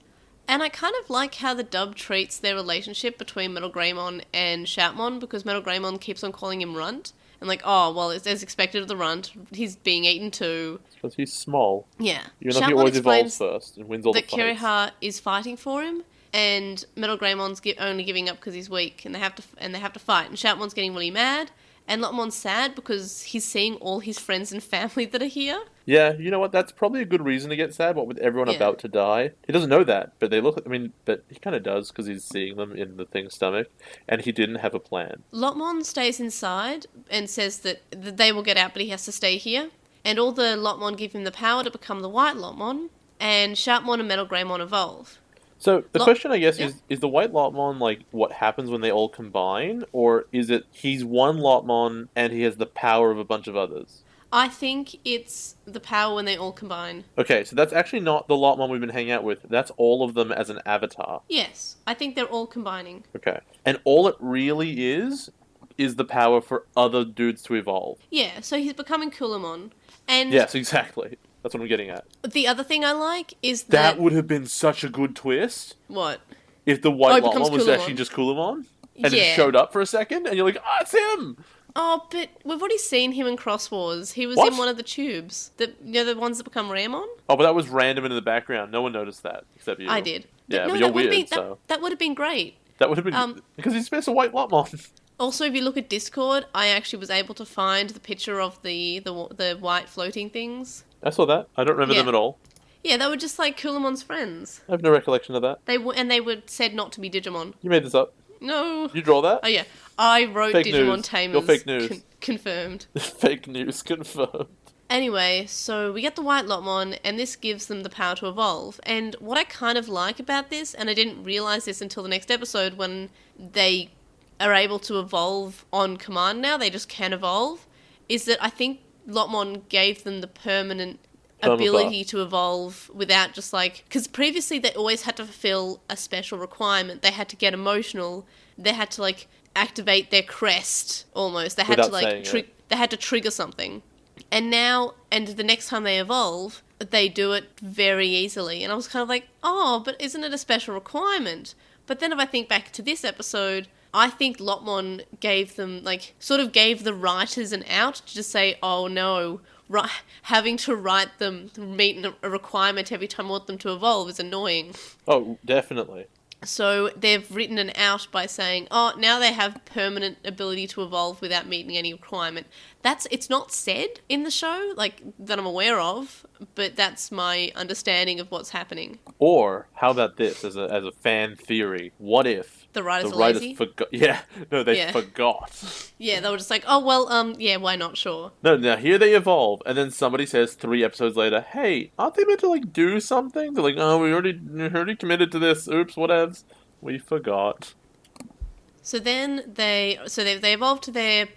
And I kind of like how the dub treats their relationship between Metal Greymon and Shoutmon, because Metal Greymon keeps on calling him Runt. And like, oh, well, it's as expected of the Runt. He's being eaten too. Because he's small. Yeah. Even though he Shoutmon always evolves explains first and wins all the that fights. Kiriha is fighting for him, and Metal Greymon's only giving up because he's weak, and they have to fight. And Shoutmon's getting really mad, and Lotmon's sad because he's seeing all his friends and family that are here. Yeah, you know what? That's probably a good reason to get sad. What with everyone Yeah. about to die, he doesn't know that, but they look. But he kind of does because he's seeing them in the thing's stomach, and he didn't have a plan. Lotmon stays inside and says that they will get out, but he has to stay here. And all the Lotmon give him the power to become the White Lotmon, and Shoutmon and Metal Greymon evolve. So the question, I guess, yeah. is the White Lotmon like what happens when they all combine, or is it he's one Lotmon and he has the power of a bunch of others? I think it's the power when they all combine. Okay, so that's actually not the Lotmon we've been hanging out with. That's all of them as an avatar. Yes, I think they're all combining. Okay, and all it really is the power for other dudes to evolve. Yeah, so he's becoming Kulamon. And Yes, exactly. That's what I'm getting at. the other thing I like is That would have been such a good twist What? if the White he becomes Lotmon was Kulamon. actually just Kulamon and Yeah. it showed up for a second, and you're like, it's him. Oh, but we've already seen him in Xros Wars. He was What? in one of the tubes. The ones that become Ramon? Oh, but that was random in the background. No one noticed that except you. I did. Yeah, no, but you're that would've weird, been, so that would have been great. that would have been because he's supposed to White Lotmon. Also, if you look at Discord, I actually was able to find the picture of the white floating things. I saw that. I don't remember Yeah. them at all. Yeah, they were just like Kulamon's friends. I have no recollection of that. They were said not to be Digimon. You made this up. No. You draw that? Oh yeah, I wrote Fake Digimon news. Tamers. You're fake news. Confirmed. Fake news confirmed. Anyway, so we get the White Lotmon, and this gives them the power to evolve. And what I kind of like about this, and I didn't realise this until the next episode, when they are able to evolve on command now, they just can evolve, is that I think Lotmon gave them the permanent ability to evolve without just like... Because previously they always had to fulfill a special requirement. They had to get emotional. They had to, like, activate their crest, almost. They had Without to, like, saying it. they had to trigger something. And now, and the next time they evolve, they do it very easily. And I was kind of like, oh, but isn't it a special requirement? But then if I think back to this episode, I think Lotmon gave them, like, sort of gave the writers an out to just say, oh no, having to write them, meet a requirement every time I want them to evolve is annoying. Oh, definitely. So they've written an out by saying, oh, now they have permanent ability to evolve without meeting any requirement. It's not said in the show, like, that I'm aware of, but that's my understanding of what's happening. Or how about this as a fan theory? What if The writers the are writers lazy? forgot? Yeah, no, they Yeah. forgot. Yeah, they were just like, oh, well, yeah, why not? Sure. No, now here they evolve, and then somebody says 3 episodes later, "Hey, aren't they meant to like do something?" They're like, "Oh, we already committed to this. Oops, whatevs. We forgot." So then they evolve to their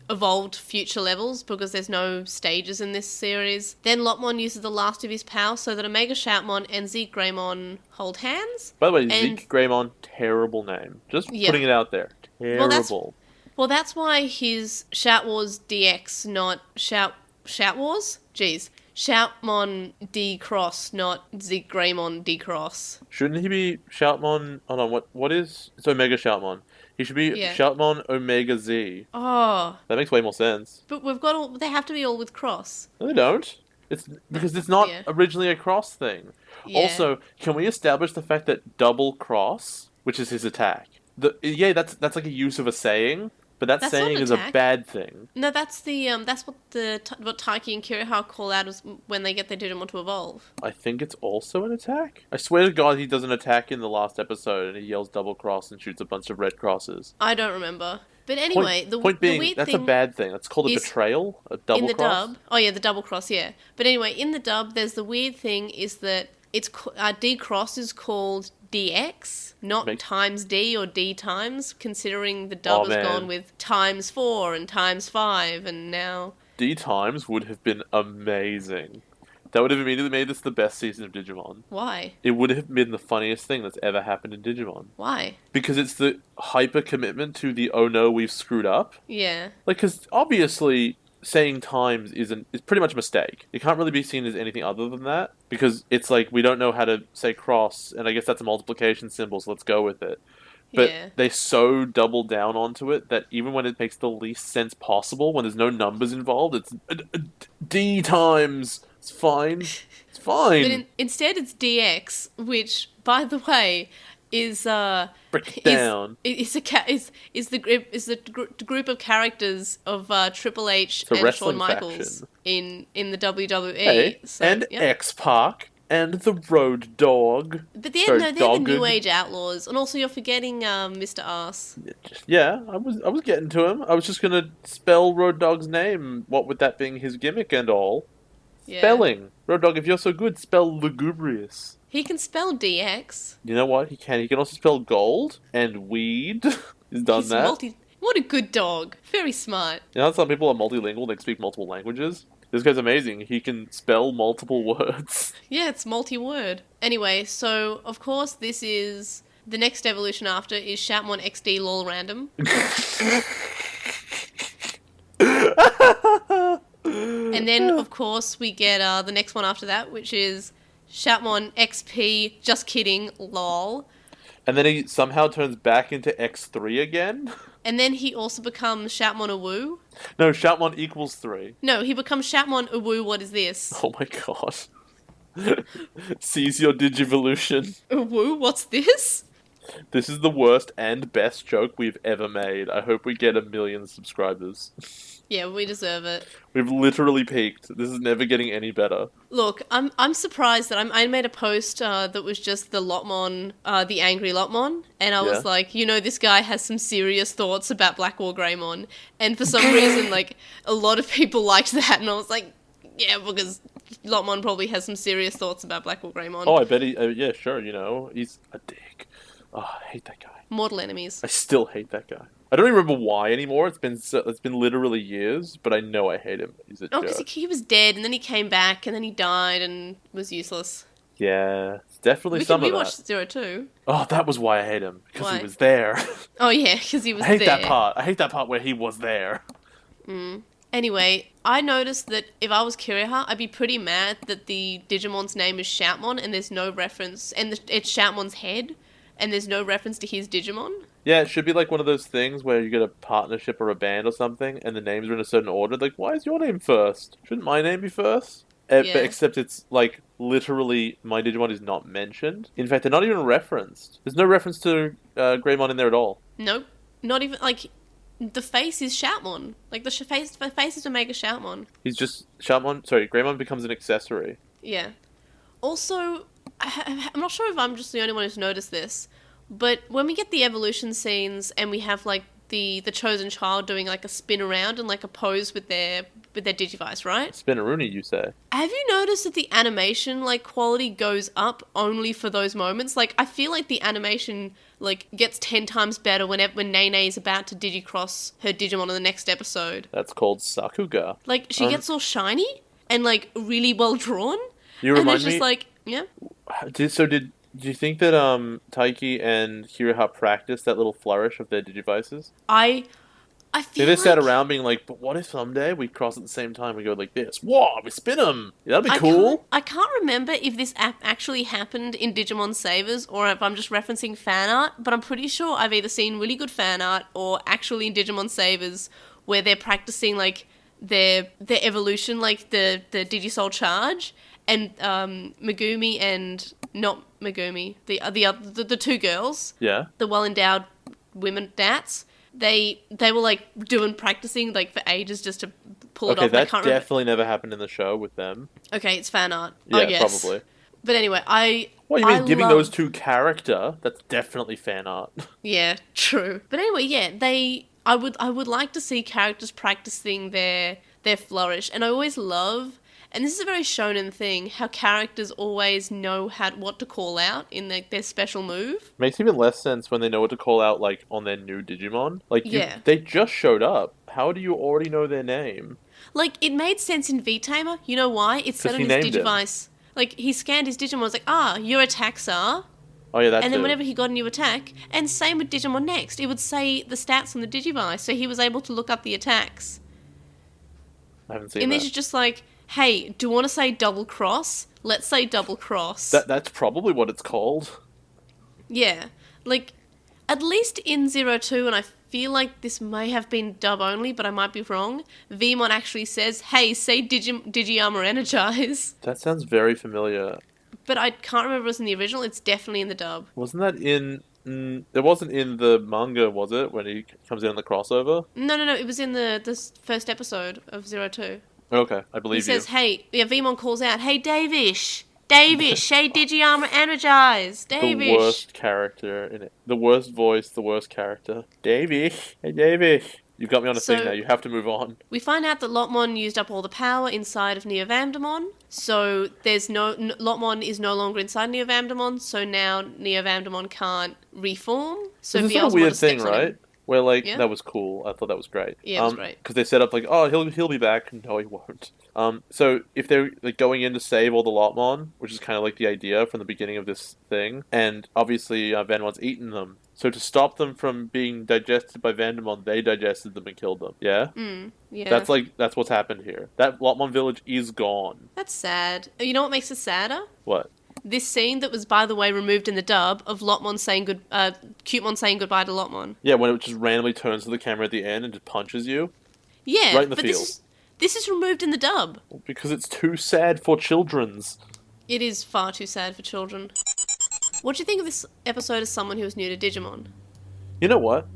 evolved future levels because there's no stages in this series. Then Lotmon uses the last of his power so that Omega Shoutmon and Zeke Greymon hold hands. By the way, And- Zeke Greymon, terrible name. Just Yeah. putting it out there. Well, Terrible. Well, that's why his Shout Wars DX, not Shout Wars? Jeez. Shoutmon D-Cross, not Zeke Greymon D-Cross. Shouldn't he be Shoutmon? Hold on, what is? It's Omega Shoutmon. He should be Yeah. Shoutmon Omega Z. Oh, That makes way more sense. but we've got all. They have to be all with cross. No, they don't. It's because it's not Yeah. originally a cross thing. Yeah. Also, can we establish the fact that double cross, which is his attack, that's like a use of a saying, but that That's not saying an is a attack. bad thing. No, that's that's what what Taiki and Kiriha call out as when they get their Digimon to evolve. I think it's also an attack. I swear to God, he does an attack in the last episode, and he yells double cross and shoots a bunch of red crosses. I don't remember. But anyway, Point the being, weird that's thing a bad thing. That's called a is betrayal, a double in the cross. dub. Oh yeah, the double cross. Yeah. But anyway, in the dub, there's the weird thing is that it's D cross is called DX, not times D or D times. Considering the dub has gone with times 4 and times 5, and now D times would have been amazing. That would have immediately made this the best season of Digimon. why? It would have been the funniest thing that's ever happened in Digimon. Why? Because it's the hyper commitment to the oh no, we've screwed up. Yeah. Like, because obviously saying times is pretty much a mistake. It can't really be seen as anything other than that. Because it's like, we don't know how to say cross, and I guess that's a multiplication symbol, so let's go with it. But Yeah. they so double down onto it that even when it makes the least sense possible, when there's no numbers involved, it's D times. It's fine. It's fine. But instead, it's DX, which, by the way, is Break it down. is the group of characters of Triple H It's a and wrestling Shawn Michaels faction. in the WWE. Hey, So, and yeah. X-Pac and the Road Dog. But they're Sorry, the Dogged. New Age Outlaws, and also you're forgetting Mr. Ass. Yeah, I was getting to him. I was just gonna spell Road Dog's name. What with that being his gimmick and all. Yeah. Spelling. Road Dog, if you're so good, spell lugubrious. He can spell DX. You know what? He can. He can also spell gold and weed. He's done He's that. What a good dog. Very smart. You know, some people are multilingual. They can speak multiple languages. This guy's amazing. He can spell multiple words. Yeah, it's multi-word. Anyway, so of course this is the next evolution after is Shoutmon XD Lawl Random. And then of course we get the next one after that, which is Shoutmon XP Just Kidding Lol. And then he somehow turns back into X3 again? And then he also becomes Shoutmon Awoo. No, Shoutmon equals 3. No, he becomes Shoutmon Awoo. What is this? Oh my god. Seize your Digivolution. Awoo? What's this? This is the worst and best joke we've ever made. I hope we get 1 million subscribers. Yeah, we deserve it. We've literally peaked. This is never getting any better. Look, I'm surprised that I made a post that was just the Lotmon, the angry Lotmon, and I was Yeah. like, you know, this guy has some serious thoughts about Black War Greymon, and for some reason, like, a lot of people liked that, and I was like, yeah, because Lotmon probably has some serious thoughts about Black War Greymon. Oh, I bet he... yeah, sure, you know. He's a dick. Oh, I hate that guy. Mortal enemies. I still hate that guy. I don't even remember why anymore. It's been literally years, but I know I hate him. He's a Oh, jerk. because he was dead, and then he came back, and then he died, and was useless. Yeah, it's definitely We some can of rewatch that. Zero Two. Oh, that was why I hate him. Because Why? he was there. Oh yeah, because he was I hate there. that part. I hate that part where he was there. Anyway, I noticed that if I was Kiriha, I'd be pretty mad that the Digimon's name is Shoutmon and there's no reference, and it's Shoutmon's head, and there's no reference to his Digimon. Yeah, it should be like one of those things where you get a partnership or a band or something, and the names are in a certain order. Like, why is your name first? Shouldn't my name be first? Yeah. But except it's like literally my Digimon is not mentioned. In fact, they're not even referenced. There's no reference to Greymon in there at all. Nope. Not even, like, the face is Shoutmon. Like, the face is Omega Shoutmon. He's just Shoutmon. Sorry, Greymon becomes an accessory. Yeah. Also, I'm not sure if I'm just the only one who's noticed this, but when we get the evolution scenes and we have, like, the chosen child doing, like, a spin around and, like, a pose with their Digivice, right? Spinaroonie, you say? Have you noticed that the animation, like, quality goes up only for those moments? Like, I feel like the animation, like, gets 10 times better when Nene is about to digicross her Digimon in the next episode. That's called Sakuga. Like, she gets all shiny and, like, really well drawn. You And remind it's just me. like, yeah. Do you think that Taiki and Kiriha practiced that little flourish of their Digivices? I feel They like sat around being like, but what if someday we cross at the same time, we go like this, whoa, we spin them, yeah, that'd be cool. I can't remember if this app actually happened in Digimon Savers or if I'm just referencing fan art, but I'm pretty sure I've either seen really good fan art or actually in Digimon Savers where they're practicing like their evolution, like the Digisoul charge, and Megumi and not Megumi, the two girls, Yeah. the well endowed women dats. They were like practicing like for ages just to pull it Okay, off. I that can't definitely never happened in the show with them. Okay, it's fan art. Yeah, I guess. probably. But anyway, What do you mean, I giving love- those two character? That's definitely fan art. Yeah, true. But anyway, yeah, I would like to see characters practicing their flourish, and I always love. And this is a very shonen thing, how characters always know what to call out in their special move. Makes even less sense when they know what to call out, like, on their new Digimon. Like, Yeah. they just showed up. How do you already know their name? Like, it made sense in V-Tamer. You know why? It said 'Cause on he his named him. Digivice. Like, he scanned his Digimon, was like, your attacks are... Oh, yeah, that's And then whenever he got a new attack, and same with Digimon Next, it would say the stats on the Digivice, so he was able to look up the attacks. I haven't seen And that. this is just like, hey, do you want to say double cross? Let's say double cross. That's probably what it's called. Yeah. Like, at least in 02, and I feel like this may have been dub only, but I might be wrong, Vmon actually says, hey, say Digiarmor Energize. That sounds very familiar. But I can't remember if it was in the original, it's definitely in the dub. Wasn't that in... it wasn't in the manga, was it? When he comes in on the crossover? No, it was in the first episode of 02. Okay, I believe He you. says, hey, Vmon calls out, hey, Davish, say Digiarmor Energize, Davish. The worst character in it. The worst voice, the worst character. Davish! Hey, Davish! You've got me on a thing now. You have to move on. We find out that Lotmon used up all the power inside of Neovamdamon, so Lotmon is no longer inside Neovamdamon, so now Neovamdamon can't reform. So This is a weird thing, right? Where, like, Yeah. that was cool. I thought that was great. Yeah, it was great. Because they set up, like, oh, he'll be back. No, he won't. So if they're like going in to save all the Lotmon, which is kind of like the idea from the beginning of this thing, and obviously Vandamon's eaten them. So to stop them from being digested by Vandamon, they digested them and killed them. Yeah? Yeah. That's what's happened here. That Lotmon village is gone. That's sad. You know what makes it sadder? What? This scene that was, by the way, removed in the dub of Lotmon saying Cutemon saying goodbye to Lotmon. Yeah, when it just randomly turns to the camera at the end and just punches you. Yeah, Right in the but field. this is removed in the dub. Because it's too sad for children's. It is far too sad for children. What do you think of this episode as someone who is new to Digimon? You know what?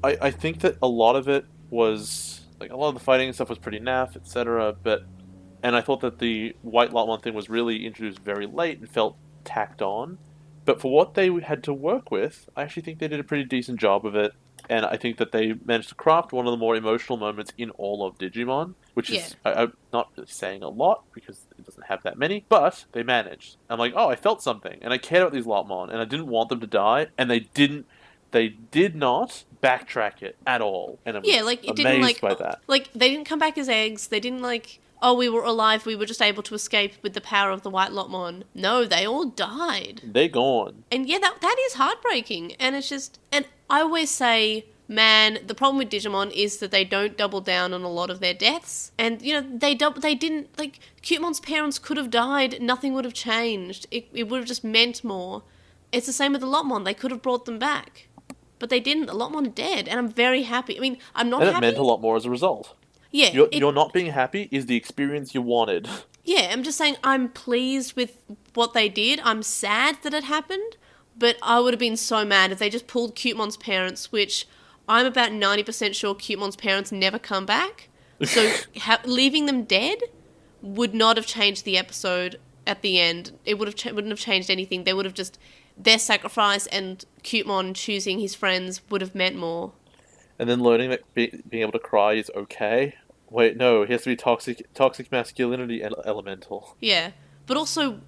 I think that a lot of it was... Like, a lot of the fighting and stuff was pretty naff, etc. And I thought that the White Lotmon thing was really introduced very late and felt tacked on. But for what they had to work with, I actually think they did a pretty decent job of it. And I think that they managed to craft one of the more emotional moments in all of Digimon, which is I'm not really saying a lot because it doesn't have that many, but they managed. I'm like, oh, I felt something, and I cared about these Lotmon, and I didn't want them to die, and they did not backtrack it at all, and I'm It amazed didn't like by that. Like they didn't come back as eggs. They didn't like, oh, we were alive. We were just able to escape with the power of the White Lotmon. No, they all died. They gone. And yeah, that is heartbreaking. And it's just, and I always say, man, the problem with Digimon is that they don't double down on a lot of their deaths. And, you know, they didn't, like, Cutemon's parents could have died, nothing would have changed. It would have just meant more. It's the same with the Lotmon. They could have brought them back. But they didn't. The Lotmon are dead, and I'm very happy. I mean, I'm not And happy. it meant a lot more as a result. Yeah. You're not being happy is the experience you wanted. Yeah, I'm just saying I'm pleased with what they did. I'm sad that it happened, but I would have been so mad if they just pulled Cutemon's parents, which I'm about 90% sure Cutemon's parents never come back. So leaving them dead would not have changed the episode at the end. It wouldn't have changed anything. They would have just... Their sacrifice and Cutemon choosing his friends would have meant more. And then learning that being able to cry is okay. Wait, no, he has to be toxic masculinity elemental. Yeah, but also,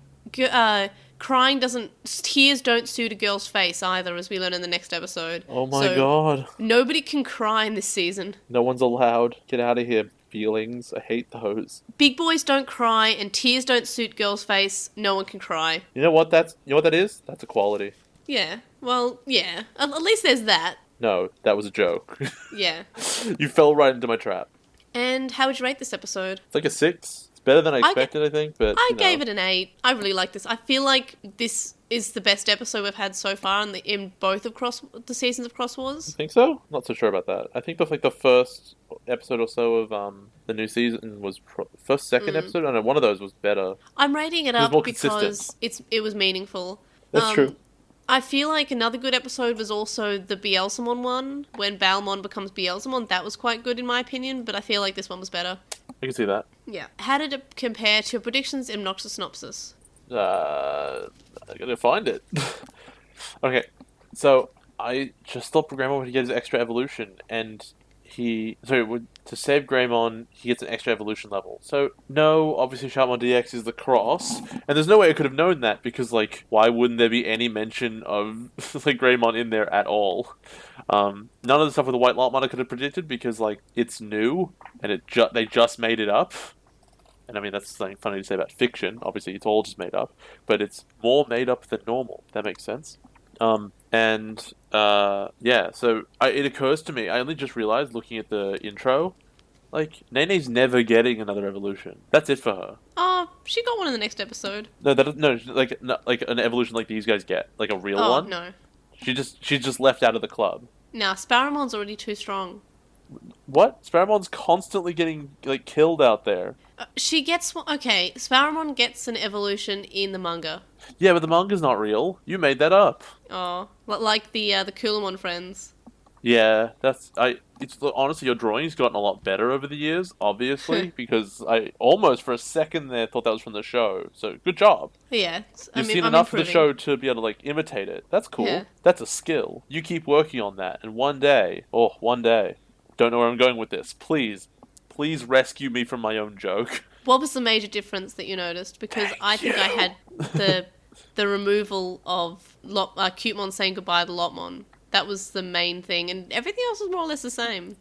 crying doesn't... Tears don't suit a girl's face either, as we learn in the next episode. Oh my god. Nobody can cry in this season. No one's allowed. Get out of here, feelings. I hate those. Big boys don't cry, and tears don't suit girls' face. No one can cry. You know what that is? That's equality. Yeah, well, yeah. At least there's that. No, that was a joke. Yeah. You fell right into my trap. And how would you rate this episode? It's like a 6. It's better than I I expected, I think, but I gave it an 8. I really like this. I feel like this is the best episode we've had so far in both of the seasons of Xros Wars. I think so? Not so sure about that. I think the first episode or so of the new season was second episode. I don't know, one of those was better. I'm rating it was up more because it was meaningful. That's true. I feel like another good episode was also the Beelzemon one, when Balmon becomes Beelzemon. That was quite good in my opinion, but I feel like this one was better. I can see that. Yeah. How did it compare to your predictions in Obnoxious Synopsis? I gotta find it. Okay, so I just thought Greymon would get his extra evolution, and to save Greymon, he gets an extra evolution level. So, no, obviously Shoutmon DX is the cross, and there's no way I could have known that, because, like, why wouldn't there be any mention of, like, Greymon in there at all? None of the stuff with the White Lotmon I could have predicted, because, like, it's new, and they just made it up. And I mean, that's something funny to say about fiction. Obviously, it's all just made up, but it's more made up than normal. If that makes sense. Yeah, so it occurs to me, I only just realized looking at the intro, like, Nene's never getting another evolution. That's it for her. Oh, she got one in the next episode. No, like an evolution like these guys get, like a real one. Oh, no. She's just left out of the club. Nah, Sparrowmon's already too strong. What? Sparrowmon's constantly getting, like, killed out there. She gets one. Okay, Sparrowmon gets an evolution in the manga. Yeah, but the manga's not real. You made that up. Oh, like the Coolamon friends. Yeah, honestly, your drawing's gotten a lot better over the years, obviously, because I almost for a second there thought that was from the show. So good job. Yeah, You've seen enough of the show to be able to, like, imitate it. That's cool. Yeah. That's a skill. You keep working on that, and one day, don't know where I'm going with this. Please rescue me from my own joke. What was the major difference that you noticed? Because I think I had the removal of Cutemon saying goodbye to Lotmon. That was the main thing, and everything else was more or less the same.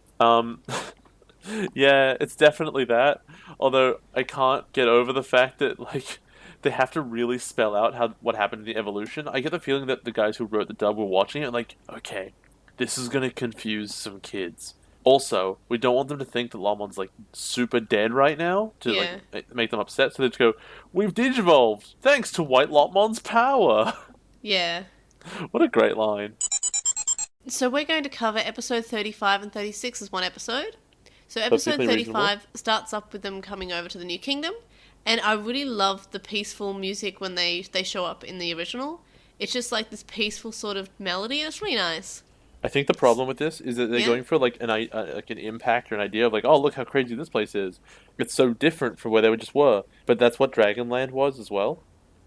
Yeah, it's definitely that. Although I can't get over the fact that, like, they have to really spell out what happened in the evolution. I get the feeling that the guys who wrote the dub were watching it and like, okay, this is gonna confuse some kids. Also, we don't want them to think that Lawmon's, like, super dead right now to like make them upset. So they just go, "We've digivolved thanks to White Lotmon's power." Yeah. What a great line. So we're going to cover episode 35 and 36 as one episode. So episode 35 starts up with them coming over to the New Kingdom, and I really love the peaceful music when they show up in the original. It's just like this peaceful sort of melody, and it's really nice. I think the problem with this is that they're going for like an impact or an idea of like, oh, look how crazy this place is. It's so different from where they just were. But that's what Dragonland was as well.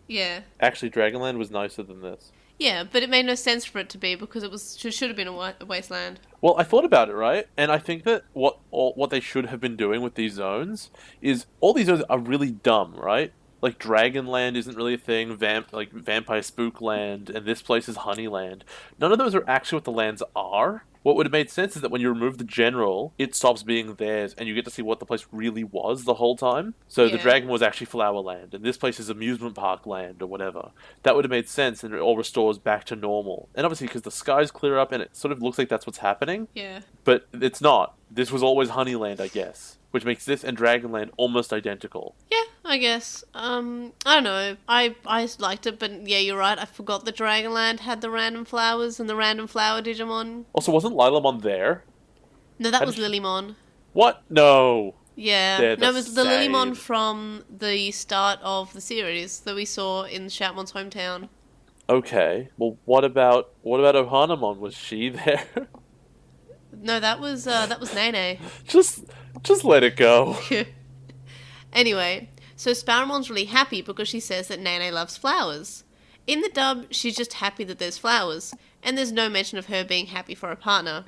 Yeah. Actually, Dragonland was nicer than this. Yeah, but it made no sense for it to be because it should have been a wasteland. Well, I thought about it, right? And I think that what they should have been doing with these zones is all these zones are really dumb, right? Like, Dragonland isn't really a thing, Vampire Spookland, and this place is Honeyland. None of those are actually what the lands are. What would have made sense is that when you remove the general, it stops being theirs, and you get to see what the place really was the whole time. So the dragon was actually Flowerland, and this place is Amusement Park Land, or whatever. That would have made sense, and it all restores back to normal. And obviously, because the skies clear up, and it sort of looks like that's what's happening. Yeah. But it's not. This was always Honeyland, I guess. Which makes this and Dragonland almost identical. Yeah, I guess. I don't know. I liked it, but yeah, you're right. I forgot that Dragonland had the random flowers and the random flower Digimon. Also, wasn't Lilamon there? No, that was Lilymon. What? No. Yeah. No, it was the Lilymon from the start of the series that we saw in Shoutmon's hometown. Okay. Well, what about Ohanamon? Was she there? No, that was Nene. Just let it go. Anyway, so Sparrowmon's really happy because she says that Nene loves flowers. In the dub, she's just happy that there's flowers, and there's no mention of her being happy for a partner.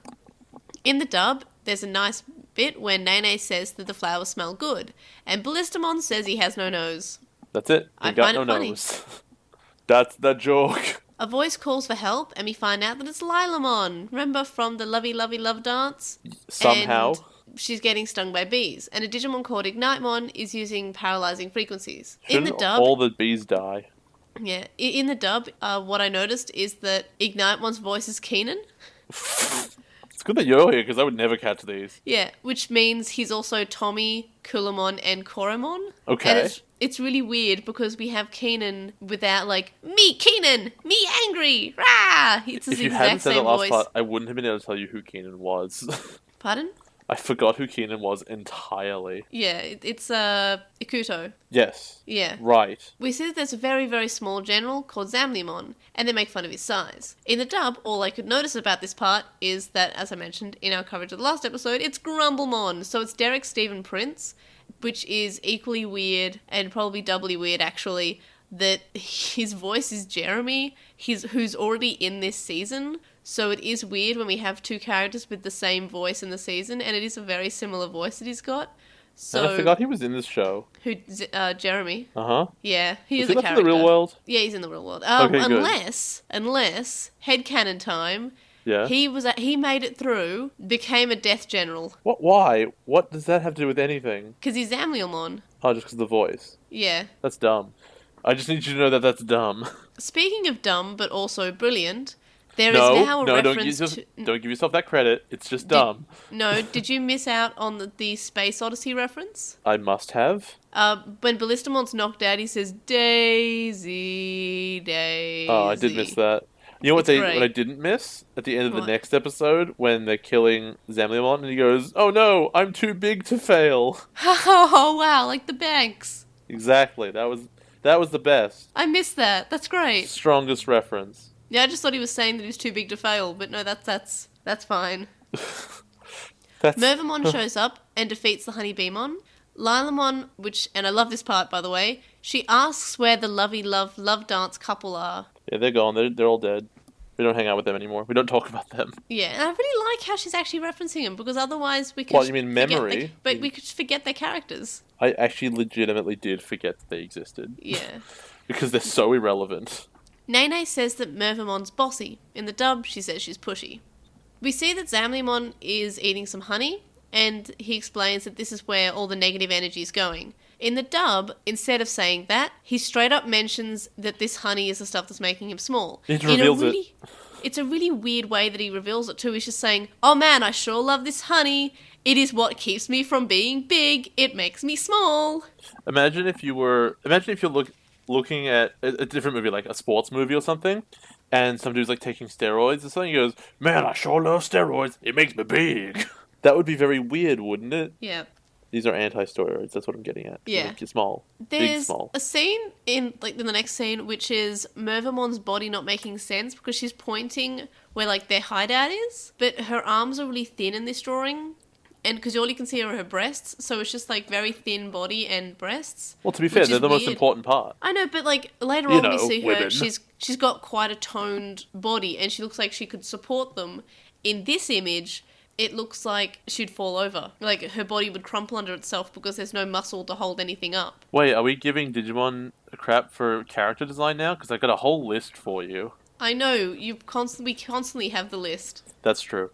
In the dub, there's a nice bit where Nene says that the flowers smell good, and Ballistamon says he has no nose. That's it. I find it funny. That's the joke. A voice calls for help, and we find out that it's Lilamon. Remember from the Lovey Lovey Love dance? Somehow. And she's getting stung by bees, and a Digimon called Ignitemon is using paralyzing frequencies. Shouldn't in the dub, all the bees die? Yeah, in the dub, what I noticed is that Ignitemons voice is Keenan. It's good that you're here, because I would never catch these. Yeah, which means he's also Tommy, Kulamon, and Koromon. Okay. And it's really weird because we have Keenan without, like, me, Keenan, me angry, rah! It's his If you exact hadn't said same the last voice. part, I wouldn't have been able to tell you who Keenan was. Pardon? I forgot who Keenan was entirely. Yeah, it's Ikuto. Yes. Yeah. Right. We see that there's a very, very small general called Zamliamon, and they make fun of his size. In the dub, all I could notice about this part is that, as I mentioned in our coverage of the last episode, it's Grumblemon. So it's Derek Stephen Prince, which is equally weird, and probably doubly weird, actually, that his voice is Jeremy, who's already in this season. So it is weird when we have two characters with the same voice in the season, and it is a very similar voice that he's got. So And I forgot he was in this show. Who? Jeremy. Uh-huh. Yeah, he Was is he a left in character. the real world? Yeah, he's in the real world. Okay, good. Unless headcanon time. Yeah. He made it through, became a death general What? Why? What does that have to do with anything? because he's Zamlielmon. Oh, just because of the voice. Yeah. That's dumb. I just need you to know that that's dumb. Speaking of dumb, but also brilliant, there is now a reference to. Don't give yourself that credit. It's just dumb. No, did you miss out on the Space Odyssey reference? I must have. When Ballistamon's knocked out, he says Daisy, Daisy. Oh, I did miss that. You know what It's great. what I didn't miss? At the end of the What? next episode, when they're killing Zamliamon, and he goes, "Oh no, I'm too big to fail." Oh wow, like the Banks. Exactly. That was the best. I missed that. That's great. Strongest reference. Yeah, I just thought he was saying that he was too big to fail, but no, that's fine. That's Mervamon shows up and defeats the Honeybeemon. Lilamon, and I love this part by the way, she asks where the lovey love dance couple are. Yeah, they're gone. They're all dead. We don't hang out with them anymore. We don't talk about them. Yeah, and I really like how she's actually referencing them because otherwise we could. What, you mean forget memory? but we could forget their characters. I actually legitimately did forget that they existed. Yeah. Because they're so irrelevant. Nene says that Mervamon's bossy. In the dub, she says she's pushy. We see that Zamliamon is eating some honey, and he explains that this is where all the negative energy is going. In the dub, instead of saying that, he straight up mentions that this honey is the stuff that's making him small. He reveals it. It's a really weird way that he reveals it too. He's just saying, "Oh man, I sure love this honey. It is what keeps me from being big. It makes me small." Imagine if you're looking at a different movie, like a sports movie or something, and some dude's like taking steroids or something. He goes, "Man, I sure love steroids. It makes me big." That would be very weird, wouldn't it? Yeah. These are anti-steroids. That's what I'm getting at. Yeah. Make you small. Big There's small. a scene in the next scene which is Mervamon's body not making sense because she's pointing where like their hideout is, but her arms are really thin in this drawing, and because all you can see are her breasts, so it's just like very thin body and breasts. Well, to be fair, which they're is the most weird. important part. I know, but like later You on we know, see her, women. she's got quite a toned body, and she looks like she could support them. In this image, it looks like she'd fall over. Like, her body would crumple under itself because there's no muscle to hold anything up. Wait, are we giving Digimon a crap for character design now? Because I got a whole list for you. I know, we constantly have the list. That's true.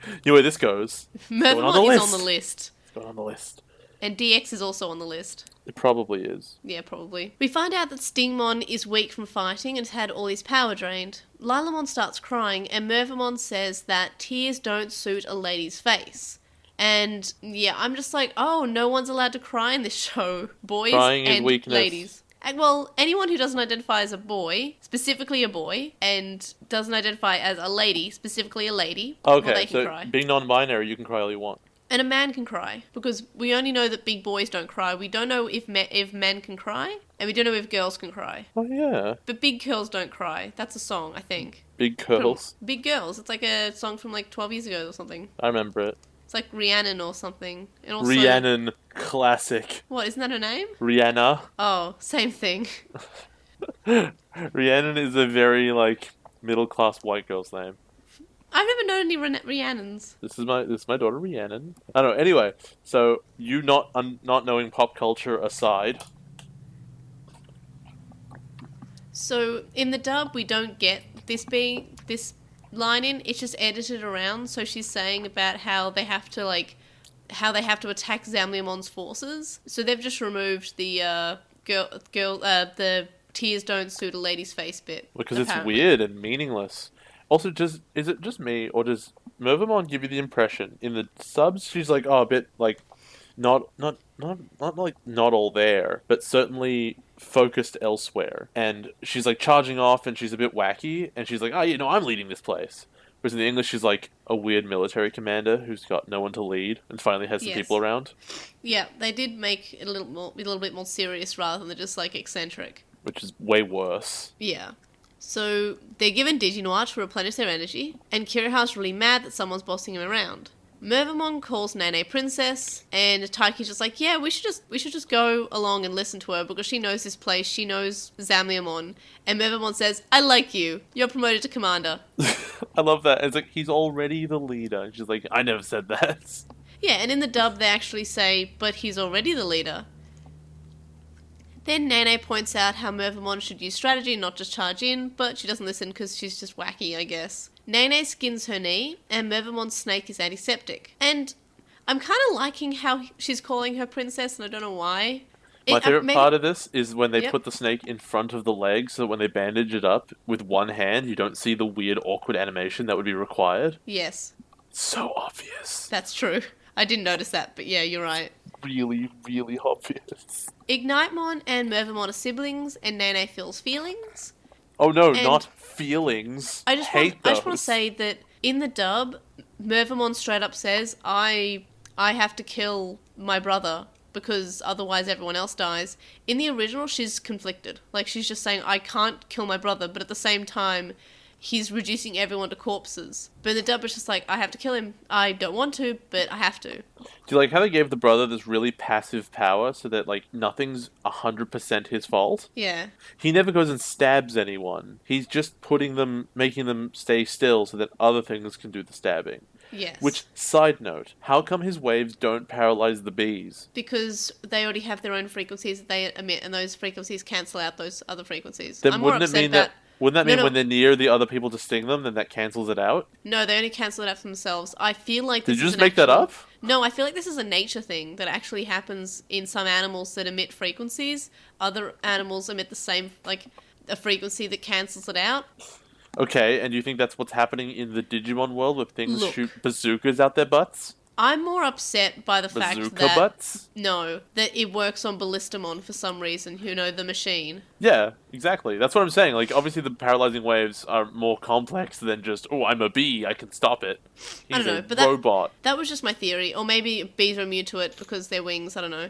You know where this goes? Going on the Mervamon is list. on the list. It's going on the list. And DX is also on the list. It probably is. Yeah, probably. We find out that Stingmon is weak from fighting and has had all his power drained. Lilamon starts crying, and Mervamon says that tears don't suit a lady's face. And yeah, I'm just like, oh, no one's allowed to cry in this show. Boys Crying is and weakness. ladies. And, well, anyone who doesn't identify as a boy, specifically a boy, and doesn't identify as a lady, specifically a lady, well, they Okay, can so cry. being non-binary, you can cry all you want. And a man can cry, because we only know that big boys don't cry. We don't know if men can cry, and we don't know if girls can cry. Oh yeah, But Big Girls Don't Cry. That's a song, I think. big curls. Big Girls. It's like a song from like 12 years ago or something. I remember it. It's like Rhiannon or something. And also, Rhiannon, classic. What, isn't that her name? Rihanna. Oh, same thing. Rhiannon is a very like middle-class white girl's name. I've never known any Rhiannons. This is my daughter Rhiannon. I don't know. Anyway, so you not knowing pop culture aside. So in the dub, we don't get this line in. It's just edited around. So she's saying about how they have to attack Zamliamon's forces. So they've just removed the the tears don't suit a lady's face bit. Because it's apparently. weird and meaningless. Also, is it just me, or does Mervamon give you the impression in the subs she's like, oh, a bit like not like not all there, but certainly focused elsewhere, and she's like charging off, and she's a bit wacky, and she's like, oh, I'm leading this place. Whereas in the English, she's like a weird military commander who's got no one to lead and finally has some people around. Yeah, they did make it a little bit more serious rather than just like eccentric. Which is way worse. Yeah. So they're given DigiNoir to replenish their energy, and Kiriha's really mad that someone's bossing him around. Mervamon calls Nene princess, and Taiki's just like, yeah, we should just go along and listen to her because she knows this place, she knows Zamliamon. And Mervamon says, I like you. You're promoted to commander. I love that. It's like, he's already the leader. And she's like, I never said that. Yeah, and in the dub they actually say, but he's already the leader. Then Nene points out how Mervamon should use strategy, not just charge in, but she doesn't listen because she's just wacky, I guess. Nene skins her knee, and Mervamon's snake is antiseptic. And I'm kind of liking how she's calling her princess, and I don't know why. My favorite part of this is when they put the snake in front of the leg, so that when they bandage it up with one hand, you don't see the weird, awkward animation that would be required. Yes. So obvious. That's true. I didn't notice that, but yeah, you're right. Really, really obvious. Ignitemon and Mervamon are siblings, and Nene feels feelings. Oh no, not feelings. I just want to say that in the dub, Mervamon straight up says, I have to kill my brother because otherwise everyone else dies. In the original, she's conflicted. Like, she's just saying, I can't kill my brother, but at the same time, he's reducing everyone to corpses. But in the dub, it's just like, I have to kill him. I don't want to, but I have to. Do you like how they gave the brother this really passive power so that, like, nothing's 100% his fault? Yeah. He never goes and stabs anyone. He's just making them stay still so that other things can do the stabbing. Yes. Which, side note, how come his waves don't paralyze the bees? Because they already have their own frequencies that they emit, and those frequencies cancel out those other frequencies. Then wouldn't that mean when they're near the other people to sting them, then that cancels it out? No, they only cancel it out for themselves. I feel like this Did you just make that up? No, I feel like this is a nature thing that actually happens in some animals that emit frequencies. Other animals emit the same, like, a frequency that cancels it out. Okay, and do you think that's what's happening in the Digimon world where things shoot bazookas out their butts? I'm more upset by the fact butts? that it works on Ballistamon for some reason, the machine. Yeah, exactly. That's what I'm saying. Like, obviously the paralyzing waves are more complex than just, oh, I'm a bee, I can stop it. He's I don't know, but robot. That was just my theory. Or maybe bees are immune to it because they're wings, I don't know.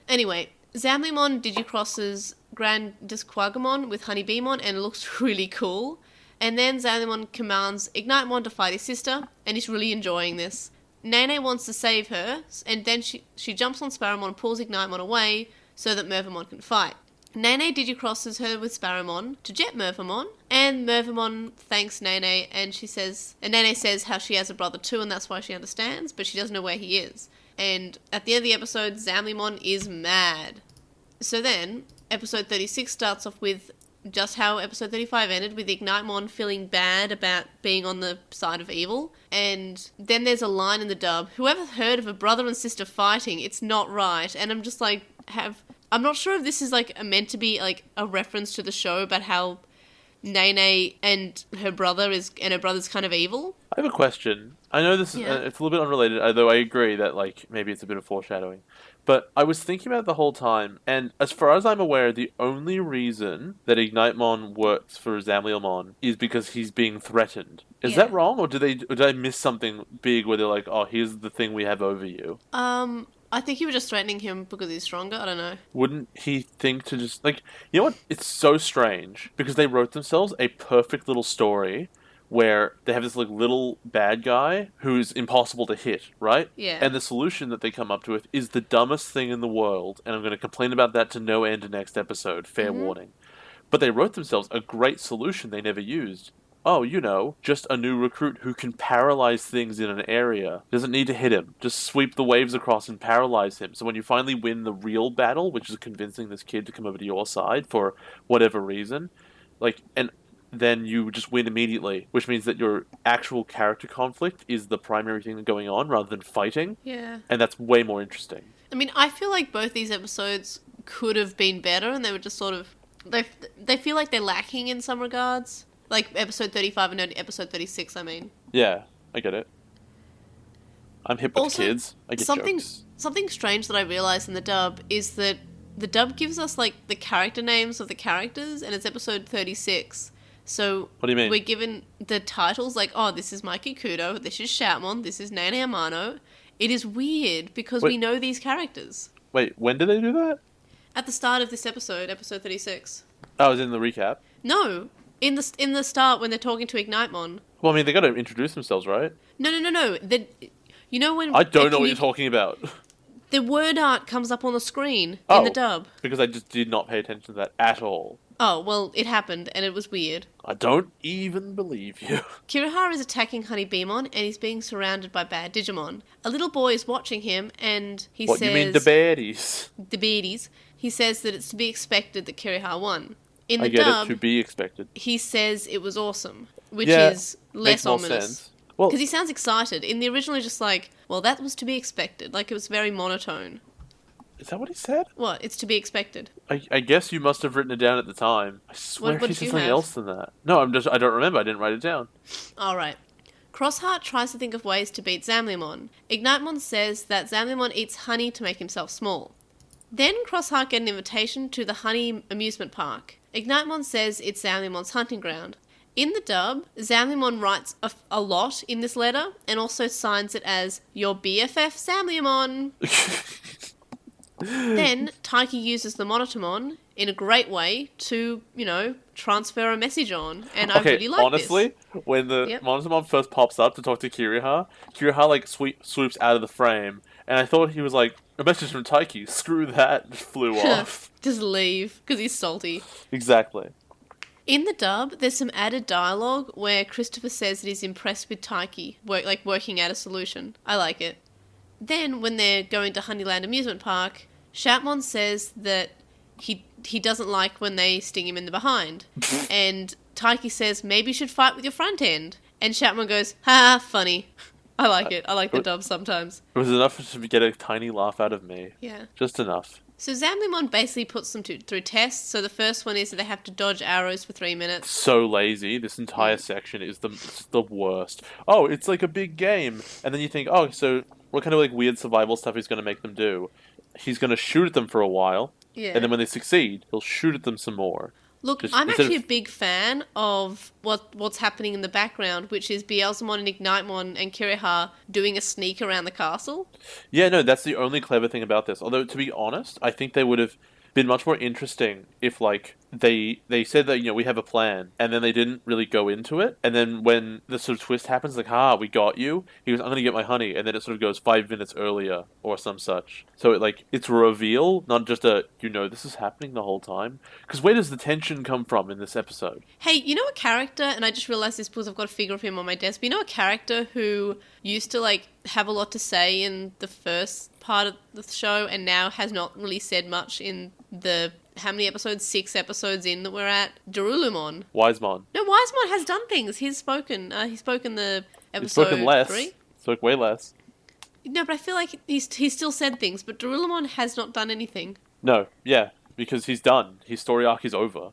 Anyway, Zamliamon digicrosses Grandisquagamon with Honeybeemon and it looks really cool. And then Zamliamon commands Ignitemon to fight his sister, and he's really enjoying this. Nene wants to save her, and then she jumps on Sparrowmon and pulls Ignitemon away so that Mervamon can fight. Nene digicrosses her with Sparrowmon to jet Mervamon, and Mervamon thanks Nene, and Nene says how she has a brother too, and that's why she understands, but she doesn't know where he is. And at the end of the episode, Zamliamon is mad. So then, episode 36 starts off with just how episode 35 ended, with Ignitemon feeling bad about being on the side of evil. And then there's a line in the dub, whoever heard of a brother and sister fighting, it's not right. And I'm just like, I'm not sure if this is like meant to be like a reference to the show about how Nene and her brother's kind of evil. I have a question. I know this is it's a little bit unrelated, although I agree that like maybe it's a bit of foreshadowing. But I was thinking about it the whole time, and as far as I'm aware, the only reason that Ignitemon works for Zamliamon is because he's being threatened. Is that wrong, or did I miss something big where they're like, oh, here's the thing we have over you? I think you were just threatening him because he's stronger. I don't know. Wouldn't he think to just like, you know what? It's so strange because they wrote themselves a perfect little story where they have this like little bad guy who's impossible to hit, right? Yeah. And the solution that they come up with is the dumbest thing in the world, and I'm going to complain about that to no end in next episode, fair warning. But they wrote themselves a great solution they never used. Oh, just a new recruit who can paralyze things in an area. Doesn't need to hit him. Just sweep the waves across and paralyze him. So when you finally win the real battle, which is convincing this kid to come over to your side for whatever reason, then you just win immediately, which means that your actual character conflict is the primary thing going on rather than fighting. Yeah. And that's way more interesting. I mean, I feel like both these episodes could have been better, and they were just sort of... They feel like they're lacking in some regards. Like episode 35 and no, episode 36, I mean. Yeah, I get it. I'm hip with Also, kids. I get jokes. Something strange that I realised in the dub is that the dub gives us, like, the character names of the characters, and it's episode 36. So What do you mean? we're given the titles, like, oh, this is Mikey Kudo, this is Shoutmon, this is Nana Amano. It is weird because we know these characters. Wait, when did they do that? At the start of this episode, episode 36. Oh, it was in the recap. No, in the start when they're talking to Ignitemon. Well, I mean, they got to introduce themselves, right? No. You know when... I don't know what you're talking about. The word art comes up on the screen in the dub. Because I just did not pay attention to that at all. Oh, well, it happened, and it was weird. I don't even believe you. Kiriha is attacking Honey Beamon, and he's being surrounded by bad Digimon. A little boy is watching him, and he says... What, you mean the baddies? The baddies. He says that it's to be expected that Kiriha won. In I the get dub, it, to be expected. he says it was awesome, which Yeah, is makes less more ominous. sense. Well, Because he sounds excited. In the original, he's just like, well, that was to be expected. Like, it was very monotone. is that what he said? What? It's to be expected. I guess you must have written it down at the time. I swear what he did said you something have? else than that. No, I don't remember. I didn't write it down. Alright. Crossheart tries to think of ways to beat Zamliamon. Ignitemon says that Zamliamon eats honey to make himself small. Then Crossheart get an invitation to the Honey amusement park. Ignitemon says it's Zamliamon's hunting ground. In the dub, Zamliamon writes a lot in this letter and also signs it as your BFF Zamliamon. Then Taiki uses the Monotomon in a great way to, transfer a message on. And I really like honestly, this. when the Yep. Monotomon first pops up to talk to Kiriha, like swoops out of the frame, and I thought he was like, a message from Taiki, screw that, just flew off. Just leave, because he's salty. Exactly. In the dub, there's some added dialogue where Christopher says that he's impressed with Taiki, working out a solution. I like it. Then, when they're going to Honeyland Amusement Park, Shoutmon says that he doesn't like when they sting him in the behind. And Taiki says, maybe you should fight with your front end. And Shoutmon goes, ha, funny. I like it. I like the dub sometimes. It was enough to get a tiny laugh out of me. Yeah. Just enough. So Zamliamon basically puts them through tests. So the first one is that they have to dodge arrows for 3 minutes. So lazy. This entire section is the worst. Oh, it's like a big game. And then you think, oh, so what kind of like weird survival stuff he's going to make them do? He's going to shoot at them for a while. Yeah. And then when they succeed, he'll shoot at them some more. Look, Just I'm instead actually of- a big fan of what's happening in the background, which is Beelzemon and Ignitemon and Kiriha doing a sneak around the castle. Yeah, no, that's the only clever thing about this. Although, to be honest, I think they would have been much more interesting if, like, they said that, we have a plan, and then they didn't really go into it, and then when the sort of twist happens, like, we got you, he goes, I'm gonna get my honey, and then it sort of goes 5 minutes earlier, or some such. So, it's a reveal, not just this is happening the whole time. Because where does the tension come from in this episode? Hey, you know a character, and I just realised this because I've got a figure of him on my desk, but you know a character who used to, have a lot to say in the first part of the show, and now has not really said much in the... How many episodes? 6 episodes in that we're at. Darulumon. Wisemon. No, Wisemon has done things. He's spoken. He's spoken the episode He's spoken less. 3. Spoke way less. No, but I feel like he's still said things, but Darulumon has not done anything. No, yeah, because he's done. His story arc is over.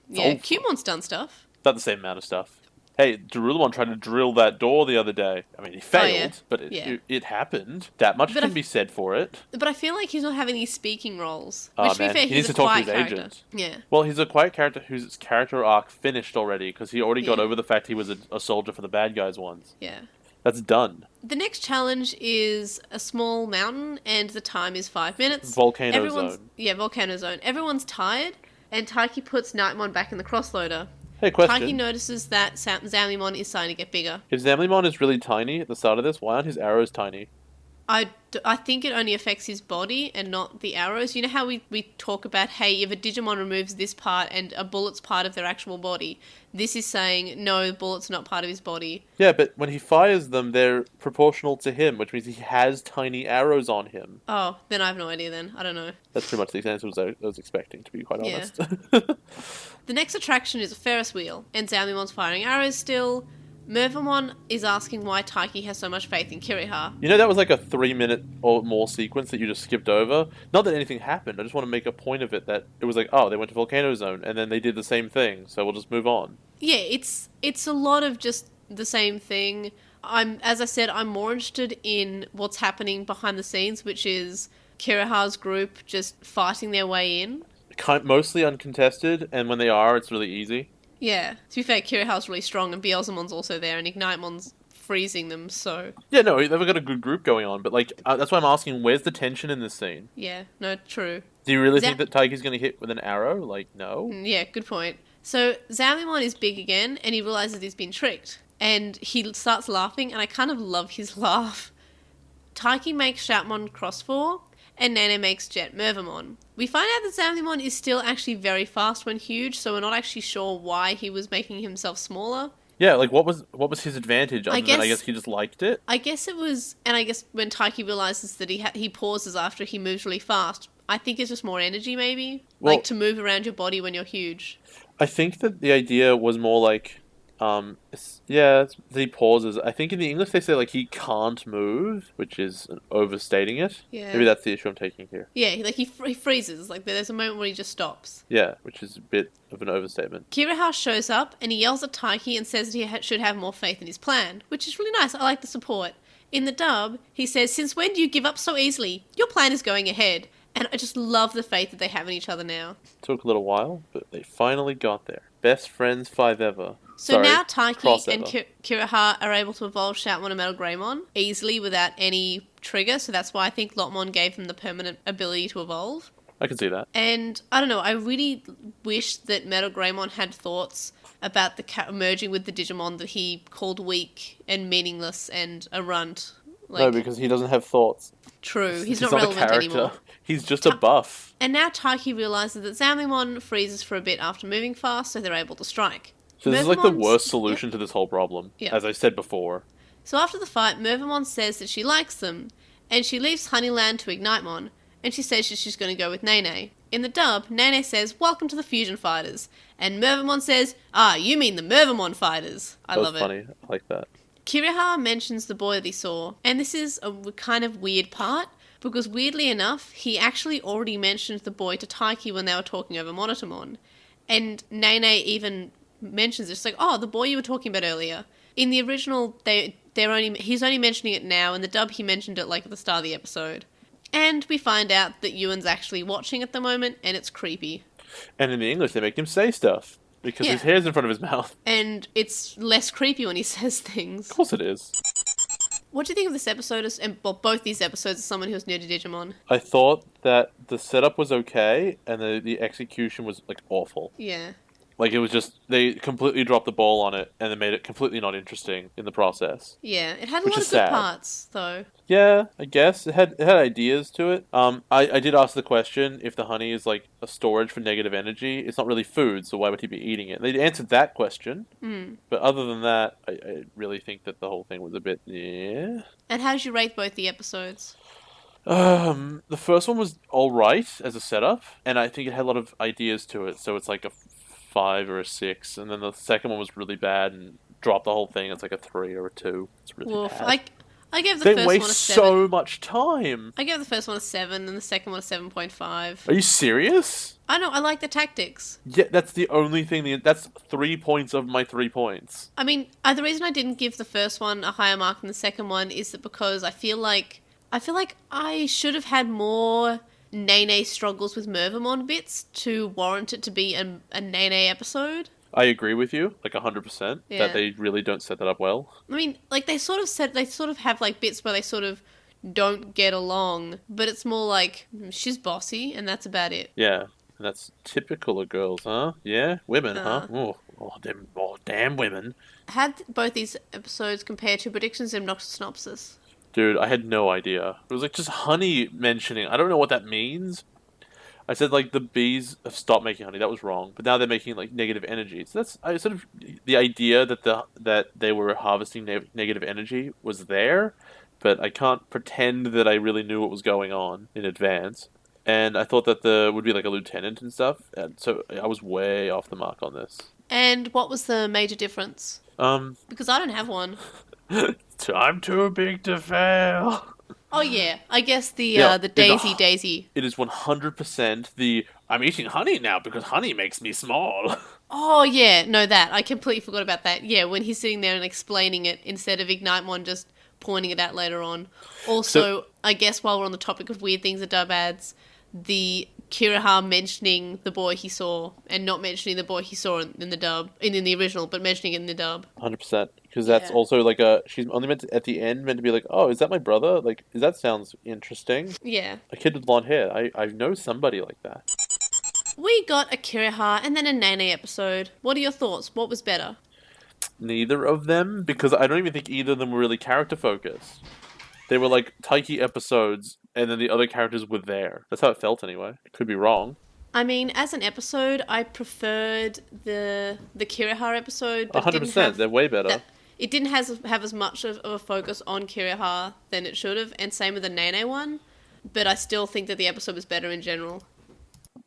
Yeah, over. Cumon's done stuff. Not the same amount of stuff. Hey, Darulumon tried to drill that door the other day. I mean, he failed, yeah. but it happened. That much But can be said for it. But I feel like he's not having any speaking roles. Oh, Which, to man. be fair, He he's needs a to talk to quiet his character. agent. Yeah. Well, he's a quiet character whose character arc finished already, because he already got Yeah. over the fact he was a soldier for the bad guys once. Yeah. That's done. The next challenge is a small mountain, and the time is 5 minutes. Volcano zone. Yeah, volcano zone. Everyone's tired, and Taiki puts Nightmon back in the crossloader. Hey, question. Taiki notices that Zamliamon is starting to get bigger. If Zamliamon is really tiny at the start of this, why aren't his arrows tiny? I think it only affects his body and not the arrows. You know how we talk about, hey, if a Digimon removes this part and a bullet's part of their actual body, this is saying, no, the bullet's not part of his body. Yeah, but when he fires them, they're proportional to him, which means he has tiny arrows on him. Oh, then I have no idea then. I don't know. That's pretty much the answer I was expecting, to be quite honest. The next attraction is a Ferris wheel, and Zamliamon's firing arrows still. Mervamon is asking why Taiki has so much faith in Kiriha. You know, that was like a 3-minute or more sequence that you just skipped over. Not that anything happened. I just want to make a point of it that it was like, oh, they went to Volcano Zone and then they did the same thing. So we'll just move on. Yeah, it's a lot of just the same thing. As I said, I'm more interested in what's happening behind the scenes, which is Kiriha's group just fighting their way in. Mostly uncontested, and when they are, it's really easy. Yeah. To be fair, Kiriha's really strong, and Beelzemon's also there, and Ignimon's freezing them, so... Yeah, no, they've got a good group going on, but like, that's why I'm asking, where's the tension in this scene? Yeah, no, true. Do you really think that Taiki's going to hit with an arrow? Like, no? Yeah, good point. So, Zamimon is big again, and he realizes he's been tricked. And he starts laughing, and I kind of love his laugh. Taiki makes Shoutmon cross 4, and Nene makes Jet Mervamon. We find out that Zamimon is still actually very fast when huge, so we're not actually sure why he was making himself smaller. Yeah, like, what was his advantage other than I guess he just liked it? I guess it was, and I guess when Taiki realizes that he pauses after he moves really fast, I think it's just more energy maybe, Well, like to move around your body when you're huge. I think that the idea was more like, he pauses. I think in the English they say like he can't move, which is overstating it. Yeah. Maybe that's the issue I'm taking here. Yeah, like he freezes, like there's a moment where he just stops. Yeah, which is a bit of an overstatement. Kiriha shows up and he yells at Taiki and says that he should have more faith in his plan, which is really nice. I like the support. In the dub, he says, "Since when do you give up so easily? Your plan is going ahead." And I just love the faith that they have in each other now. Took a little while, but they finally got there. Best friends 5 ever. So now Taiki and Kiriha are able to evolve Shoutmon and Metal Greymon easily without any trigger, so that's why I think Lotmon gave them the permanent ability to evolve. I can see that. And, I don't know, I really wish that Metal Greymon had thoughts about merging with the Digimon that he called weak and meaningless and a runt. No, because he doesn't have thoughts. True, he's not relevant anymore. He's just a buff. And now Taiki realises that Zamimon freezes for a bit after moving fast, so they're able to strike. So this is like the worst solution to this whole problem, as I said before. So after the fight, Mervamon says that she likes them, and she leaves Honeyland to Ignitemon, and she says she's going to go with Nene. In the dub, Nene says, "Welcome to the Fusion Fighters," and Mervamon says, "Ah, you mean the Mervamon Fighters." I love it. That was funny. I like that. Kiriha mentions the boy that he saw, and this is a kind of weird part, because weirdly enough, he actually already mentioned the boy to Taiki when they were talking over Monitormon, and Nene even mentions it. It's like, "Oh, the boy you were talking about earlier." In the original, he's only mentioning it now. In the dub, he mentioned it like at the start of the episode. And we find out that Ewan's actually watching at the moment, and it's creepy. And in the English, they make him say stuff. Because his hair's in front of his mouth. And it's less creepy when he says things. Of course it is. What do you think of this episode, both these episodes, as someone who's new to Digimon? I thought that the setup was okay, and the execution was, like, awful. Yeah. Like, it was just, they completely dropped the ball on it, and they made it completely not interesting in the process. Yeah, it had a lot of good parts, though. Yeah, I guess. It had ideas to it. I did ask the question, if the honey is, like, a storage for negative energy, it's not really food, so why would he be eating it? They answered that question. But other than that, I really think that the whole thing was a bit, yeah. And how did you rate both the episodes? The first one was alright as a setup, and I think it had a lot of ideas to it, so it's like a 5 or a 6, and then the second one was really bad and dropped the whole thing. It's like a 3 or a 2. It's really bad. I gave the first one a 7. They waste so much time. I gave the first one a 7 and the second one a 7.5. Are you serious? I know, I like the tactics. Yeah, that's the only thing. That's 3 points of my 3 points. I mean, the reason I didn't give the first one a higher mark than the second one is that because I feel like I should have had more Nene struggles with Mervamon bits to warrant it to be a Nene episode. I agree with you, like 100%, that they really don't set that up well. I mean, like they sort of have like bits where they sort of don't get along, but it's more like she's bossy and that's about it. Yeah, and that's typical of girls, huh? Yeah, women, huh? Oh, damn women. How did both these episodes compare to predictions in Obnoxious Synopsis? Dude, I had no idea. It was like just honey mentioning. I don't know what that means. I said like the bees have stopped making honey. That was wrong. But now they're making like negative energy. So that's sort of the idea that they were harvesting negative energy was there, but I can't pretend that I really knew what was going on in advance. And I thought that there would be like a lieutenant and stuff, and so I was way off the mark on this. And what was the major difference? Because I don't have one. I'm too big to fail. Oh yeah, I guess the Yeah, Daisy. It is 100% the I'm eating honey now because honey makes me small. Oh yeah, no that. I completely forgot about that. Yeah, when he's sitting there and explaining it instead of Ignitemon just pointing it out later on. Also, I guess while we're on the topic of weird things that dub adds, the Kiriha mentioning the boy he saw and not mentioning the boy he saw in the dub, in the original, but mentioning it in the dub. 100%. Because that's Yeah. also like she's only meant to, at the end, meant to be like, oh, is that my brother? Like, that sounds interesting. Yeah. A kid with blonde hair. I know somebody like that. We got a Kiriha and then a Nene episode. What are your thoughts? What was better? Neither of them, because I don't even think either of them were really character focused. They were like Taiki episodes, and then the other characters were there. That's how it felt anyway. Could be wrong. I mean, as an episode, I preferred the Kiriha episode. But 100%. They're way better. It didn't have as much of a focus on Kiriha than it should have, and same with the Nene one. But I still think that the episode was better in general.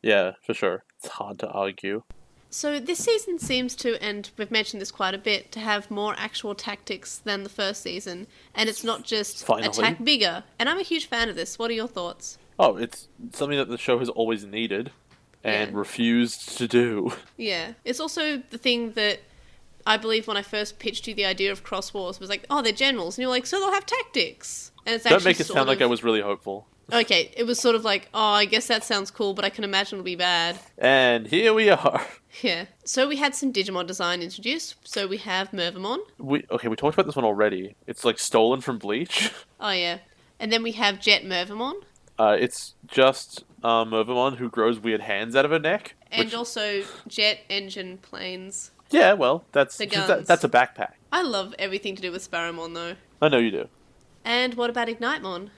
Yeah, for sure. It's hard to argue. So this season seems to, and we've mentioned this quite a bit, to have more actual tactics than the first season. And it's not just Finally. attack bigger. And I'm a huge fan of this. What are your thoughts? Oh, it's something that the show has always needed and Yeah. refused to do. Yeah. It's also the thing that I believe when I first pitched you the idea of Xros Wars was like, oh, they're generals. And you're like, so they'll have tactics. And it's actually Don't make it sound like I was really hopeful. Okay, it was sort of like, oh, I guess that sounds cool, but I can imagine it'll be bad. And here we are. Yeah. So we had some Digimon design introduced. So we have Mervamon. We talked about this one already. It's like stolen from Bleach. Oh, yeah. And then we have Jet Mervamon. It's just Mervamon who grows weird hands out of her neck. And also Jet Engine Planes. Yeah, well, that's The guns. that's a backpack. I love everything to do with Sparrowmon, though. I know you do. And what about Ignitemon?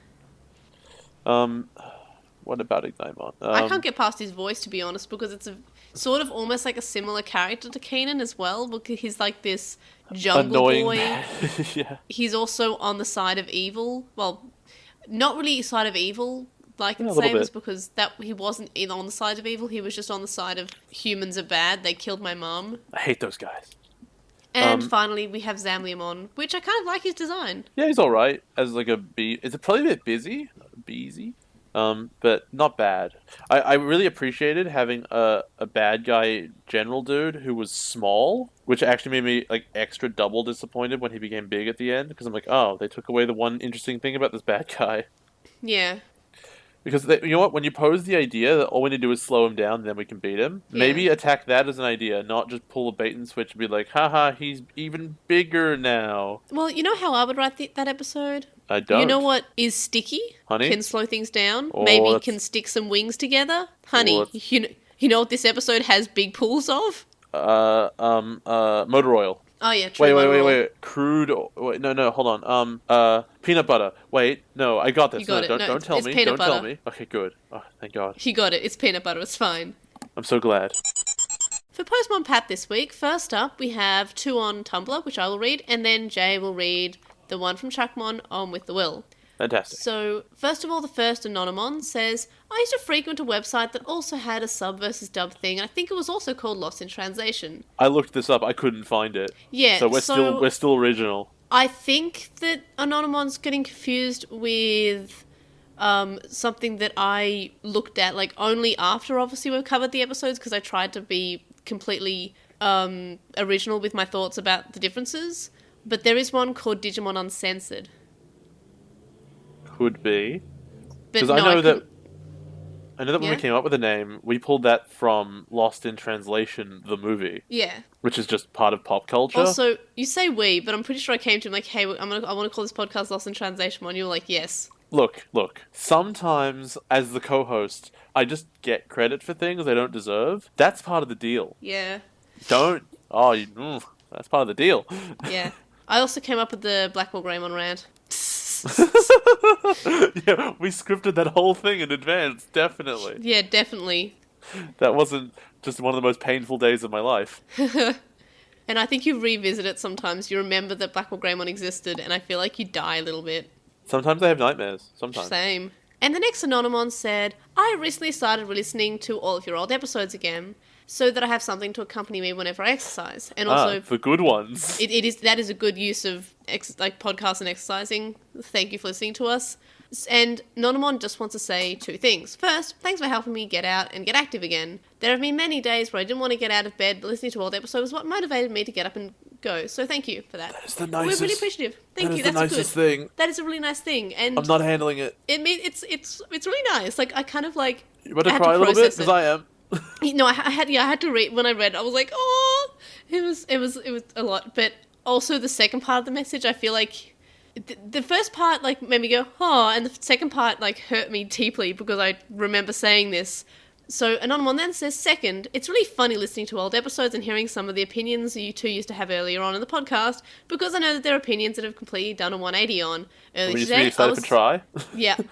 What about Ignitemon? I can't get past his voice, to be honest, because it's a sort of almost like a similar character to Kanan as well, because he's like this jungle annoying boy. yeah. He's also on the side of evil. Well, not really side of evil, like in Yeah, a little Samus, bit. because that he wasn't either on the side of evil. He was just on the side of humans are bad. They killed my mum. I hate those guys. And finally, we have Zamliamon, which I kind of like his design. Yeah, he's all right as like a bee. It's probably a bit busy, beezy, but not bad. I really appreciated having a bad guy general dude who was small, which actually made me like extra double disappointed when he became big at the end, because I'm like, oh, they took away the one interesting thing about this bad guy. Yeah. Because you know what? When you pose the idea that all we need to do is slow him down, then we can beat him. Yeah. Maybe attack that as an idea, not just pull a bait and switch and be like, haha, he's even bigger now. Well, you know how I would write that episode? I don't. You know what is sticky? Honey? Can slow things down. Oh, Maybe that's- can stick some wings together. Honey, Oh, you know what this episode has big pools of? Motor oil. Oh yeah, true. Wait. Crude. Wait, no, hold on. Peanut butter. Wait, no, I got this. You got it. No, Don't tell it's me. peanut Don't tell butter. me. Okay, good. Oh, thank God. He got it. It's peanut butter. It's fine. I'm so glad. For Postmon Pat this week, first up we have two on Tumblr, which I will read, and then Jay will read the one from Shoutmon on With the Will. Fantastic. So, first of all, the first Anonymon says, I used to frequent a website that also had a sub versus dub thing, and I think it was also called Lost in Translation. I looked this up. I couldn't find it. Yeah, So we're still original. I think that Anonymon's getting confused with something that I looked at like only after obviously we've covered the episodes, because I tried to be completely original with my thoughts about the differences. But there is one called Digimon Uncensored. Could be. But Because no, I know that couldn't- when Yeah? we came up with the name, we pulled that from Lost in Translation, the movie, Yeah. which is just part of pop culture. Also, you say we, but I'm pretty sure I came to him like, hey, I want to call this podcast Lost in Translation. And you were like, yes. Look. Sometimes, as the co-host, I just get credit for things I don't deserve. That's part of the deal. Yeah. Don't. Oh, that's part of the deal. Yeah. I also came up with the Blackwell Greymon rant. Yeah, we scripted that whole thing in advance, definitely. Yeah, definitely. That wasn't just one of the most painful days of my life. And I think you revisit it sometimes. You remember that Blackwell Greymon existed, and I feel like you die a little bit. Sometimes I have nightmares. Sometimes. Same. And the next Anonymon said, I recently started listening to all of your old episodes again, so that I have something to accompany me whenever I exercise. And also, the good ones. that is a good use of podcasts and exercising. Thank you for listening to us. And Nonomon just wants to say two things. First, thanks for helping me get out and get active again. There have been many days where I didn't want to get out of bed, but listening to old episodes was what motivated me to get up and go. So thank you for that. That is the nicest. We're really appreciative. Thank you. That's the nicest thing. That is a really nice thing, and I'm not handling it. It's really nice. Like I kind of like. You want to cry a little bit because I am. No, I had to read when I read. I was like, oh, it was a lot. But also the second part of the message, I feel like the first part like made me go, oh, and the second part like hurt me deeply because I remember saying this. So Anonymon then says, second, it's really funny listening to old episodes and hearing some of the opinions you two used to have earlier on in the podcast, because I know that there are opinions that have completely done a 180 on. Earlier today,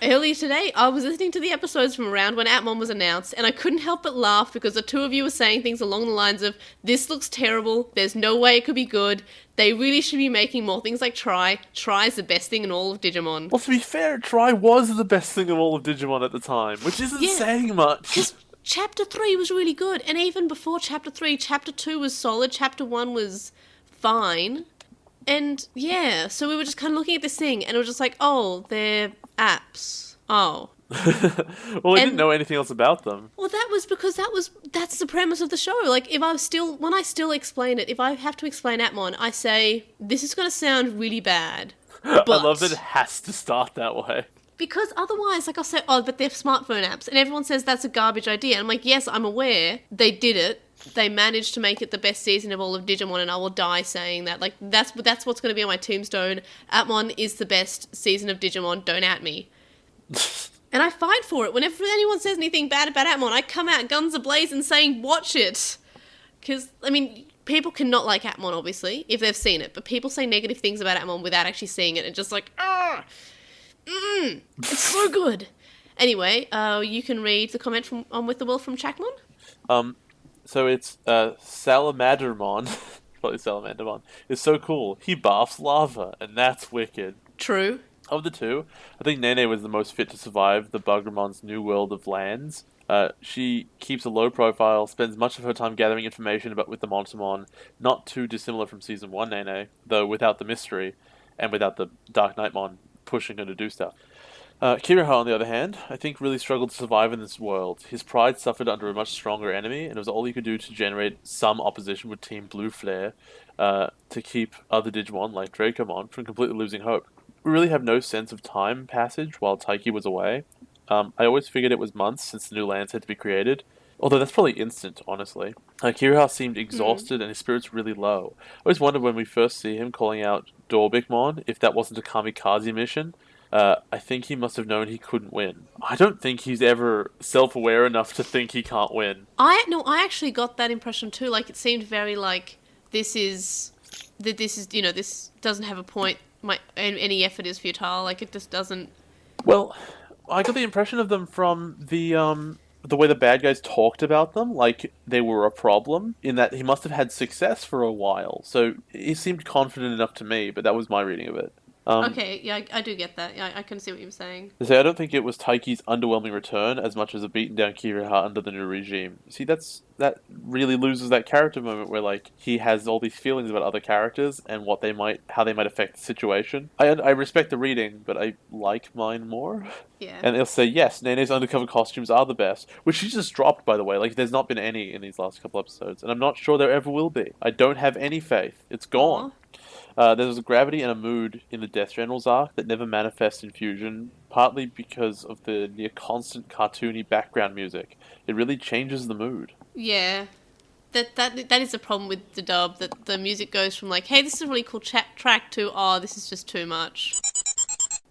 earlier today, I was listening to the episodes from around when Atmon was announced, and I couldn't help but laugh because the two of you were saying things along the lines of, this looks terrible, there's no way it could be good, they really should be making more things like Try. Try's the best thing in all of Digimon. Well, to be fair, Try was the best thing of all of Digimon at the time, which isn't saying much. Chapter 3 was really good, and even before Chapter 3, Chapter 2 was solid, Chapter 1 was fine, and yeah, so we were just kind of looking at this thing, and it was just like, oh, they're apps. Oh. Well, we didn't know anything else about them. Well, that was because that's the premise of the show. Like, when I still explain it, if I have to explain Atmon, I say, this is going to sound really bad, but... I love that it has to start that way. Because otherwise, like I'll say, oh, but they're smartphone apps. And everyone says that's a garbage idea. And I'm like, yes, I'm aware. They did it. They managed to make it the best season of all of Digimon, and I will die saying that. Like, that's what's going to be on my tombstone. Atmon is the best season of Digimon. Don't at me. And I fight for it. Whenever anyone says anything bad about Atmon, I come out guns ablazing saying, watch it. Because, I mean... people cannot like Atmon, obviously, if they've seen it. But people say negative things about Atmon without actually seeing it. And just like, it's so good. Anyway, you can read the comment from on With the Will from Chakmon. So it's Salamandermon, probably Salamandermon, is so cool. He baths lava, and that's wicked. True. Of the two, I think Nene was the most fit to survive the Bugramon's new world of lands. She keeps a low profile, spends much of her time gathering information about with the Monstermon, not too dissimilar from Season 1 Nene, though without the mystery, and without the Dark Knightmon pushing her to do stuff. Kiriha, on the other hand, I think really struggled to survive in this world. His pride suffered under a much stronger enemy, and it was all he could do to generate some opposition with Team Blue Flare to keep other Digimon, like Dracomon, from completely losing hope. We really have no sense of time passage while Taiki was away. I always figured it was months since the new lands had to be created, although that's probably instant, honestly. Kiriha seemed exhausted and his spirits really low. I always wondered when we first see him calling out Dorbikmon if that wasn't a kamikaze mission. I think he must have known he couldn't win. I don't think he's ever self-aware enough to think he can't win. I actually got that impression too. Like, it seemed very like, this doesn't have a point. Any effort is futile. Like, it just doesn't... Well, I got the impression of them from the way the bad guys talked about them, like they were a problem, in that he must have had success for a while. So he seemed confident enough to me, but that was my reading of it. Okay, yeah, I do get that. Yeah, I can see what you're saying. I don't think it was Taiki's underwhelming return as much as a beaten down Kiriha under the new regime. See, that really loses that character moment where, like, he has all these feelings about other characters and how they might affect the situation. I respect the reading, but I like mine more. Yeah. And they'll say, yes, Nene's undercover costumes are the best, which she just dropped, by the way. Like, there's not been any in these last couple episodes, and I'm not sure there ever will be. I don't have any faith. It's gone. There's a gravity and a mood in the Death General's arc that never manifests in Fusion, partly because of the near constant cartoony background music. It really changes the mood. Yeah. That is a problem with the dub, that the music goes from like, hey, this is a really cool track to, oh, this is just too much.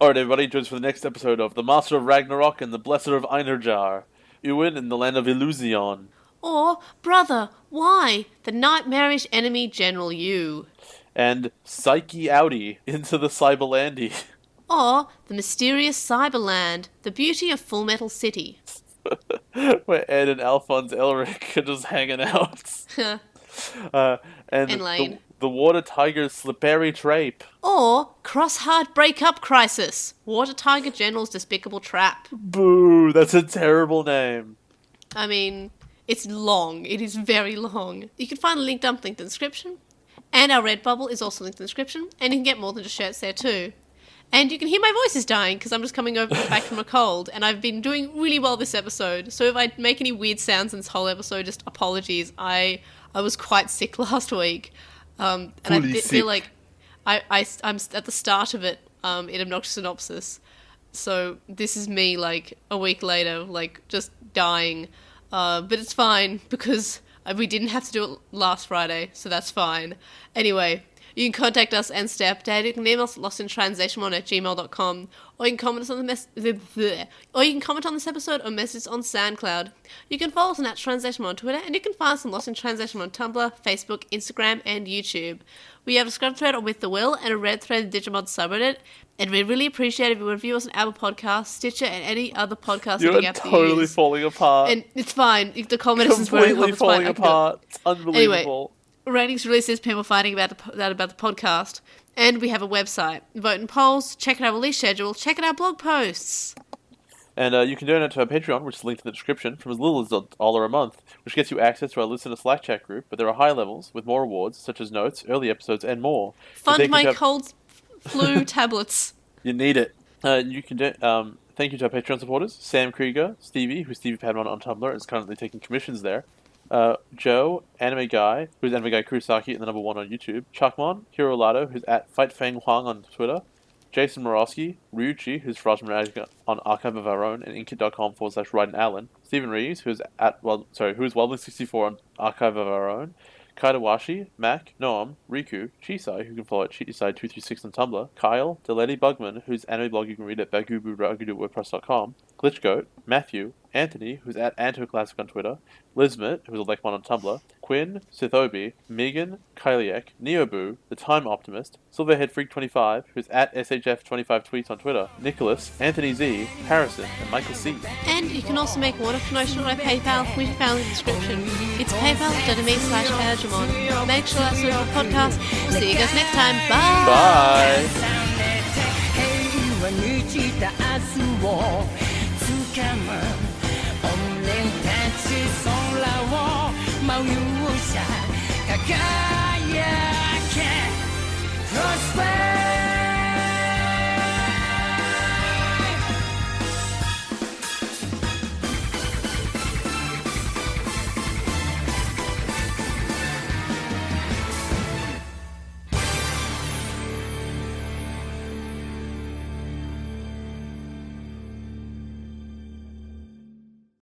Alright everybody, join us for the next episode of The Master of Ragnarok and the Blesser of Einherjar, Ewan in the Land of Illusion. Or, brother, why? The nightmarish enemy General Yu. And Psyche Audi into the Cyberlandy. Or the mysterious Cyberland, the beauty of Full Metal City. Where Ed and Alphonse Elric are just hanging out. And Lane. The Water Tiger's Slippery Trape. Or Cross Heart Breakup Crisis. Water Tiger General's Despicable Trap. Boo, that's a terrible name. I mean, it's long. It is very long. You can find a link linked in the description. And our Redbubble is also linked in the description. And you can get more than just shirts there too. And you can hear my voice is dying because I'm just coming back from a cold. And I've been doing really well this episode. So if I make any weird sounds in this whole episode, just apologies. I was quite sick last week. And I feel like I'm at the start of it in Obnoxious Synopsis. So this is me like a week later, like just dying. But it's fine because we didn't have to do it last Friday, so that's fine. Anyway, you can contact us and stay updated. You can email us LostinTranslationmon@gmail.com, or you can comment us on or you can comment on this episode or message on SoundCloud. You can follow us on @TranslationMon on Twitter, and you can find us on Lost in Translation on Tumblr, Facebook, Instagram, and YouTube. We have a scrub thread on With the Will and a red thread in the Digimon subreddit, and we really appreciate if you review us on Apple Podcasts, Stitcher, and any other podcast You're app that you totally use. falling apart. And it's fine. The comment is where Completely it's fine. falling apart. It's unbelievable. Ratings releases, people fighting about the podcast, and we have a website. Vote in polls, check out our release schedule, check out our blog posts. And you can donate to our Patreon, which is linked in the description, from as little as $1 a month, which gets you access to our listener Slack chat group, but there are high levels with more rewards, such as notes, early episodes, and more. Fund my cold flu tablets. You need it. You can thank you to our Patreon supporters, Sam Krieger, Stevie, who's Stevie Padman on Tumblr, and is currently taking commissions there. Joe, Anime Guy, who's Anime Guy Kurosaki and the #1 on YouTube. Shoutmon, Hiro Lado, who's at FightFang Huang on Twitter. Jason Morosky, Ryuchi, who's Frosman Magic on Archive of Our Own and inkit.com/Ryden Allen. Stephen Reeves, who's Weldling64 on Archive of Our Own. Kaidawashi, Mac, Noam, Riku, Chisai, who can follow at Chisai236 on Tumblr. Kyle, Deledy Bugman, whose anime blog you can read at baguburagudu.wordpress.com. Glitchgoat, Matthew, Anthony, who's at AntoClassic on Twitter. Lizmet, who's a Lekmon on Tumblr. Quinn, Sithobi, Megan, Kyliek, Neoboo, The Time Optimist, SilverheadFreak25, who's at SHF25tweets on Twitter. Nicholas, Anthony Z, Harrison, and Michael C. And you can also make a one-off donation on my PayPal, which is found in the description. It's paypal.me/Padgemon. Make sure that's the podcast. We'll see you guys next time. Bye! Bye! 眩さ輝け Prosper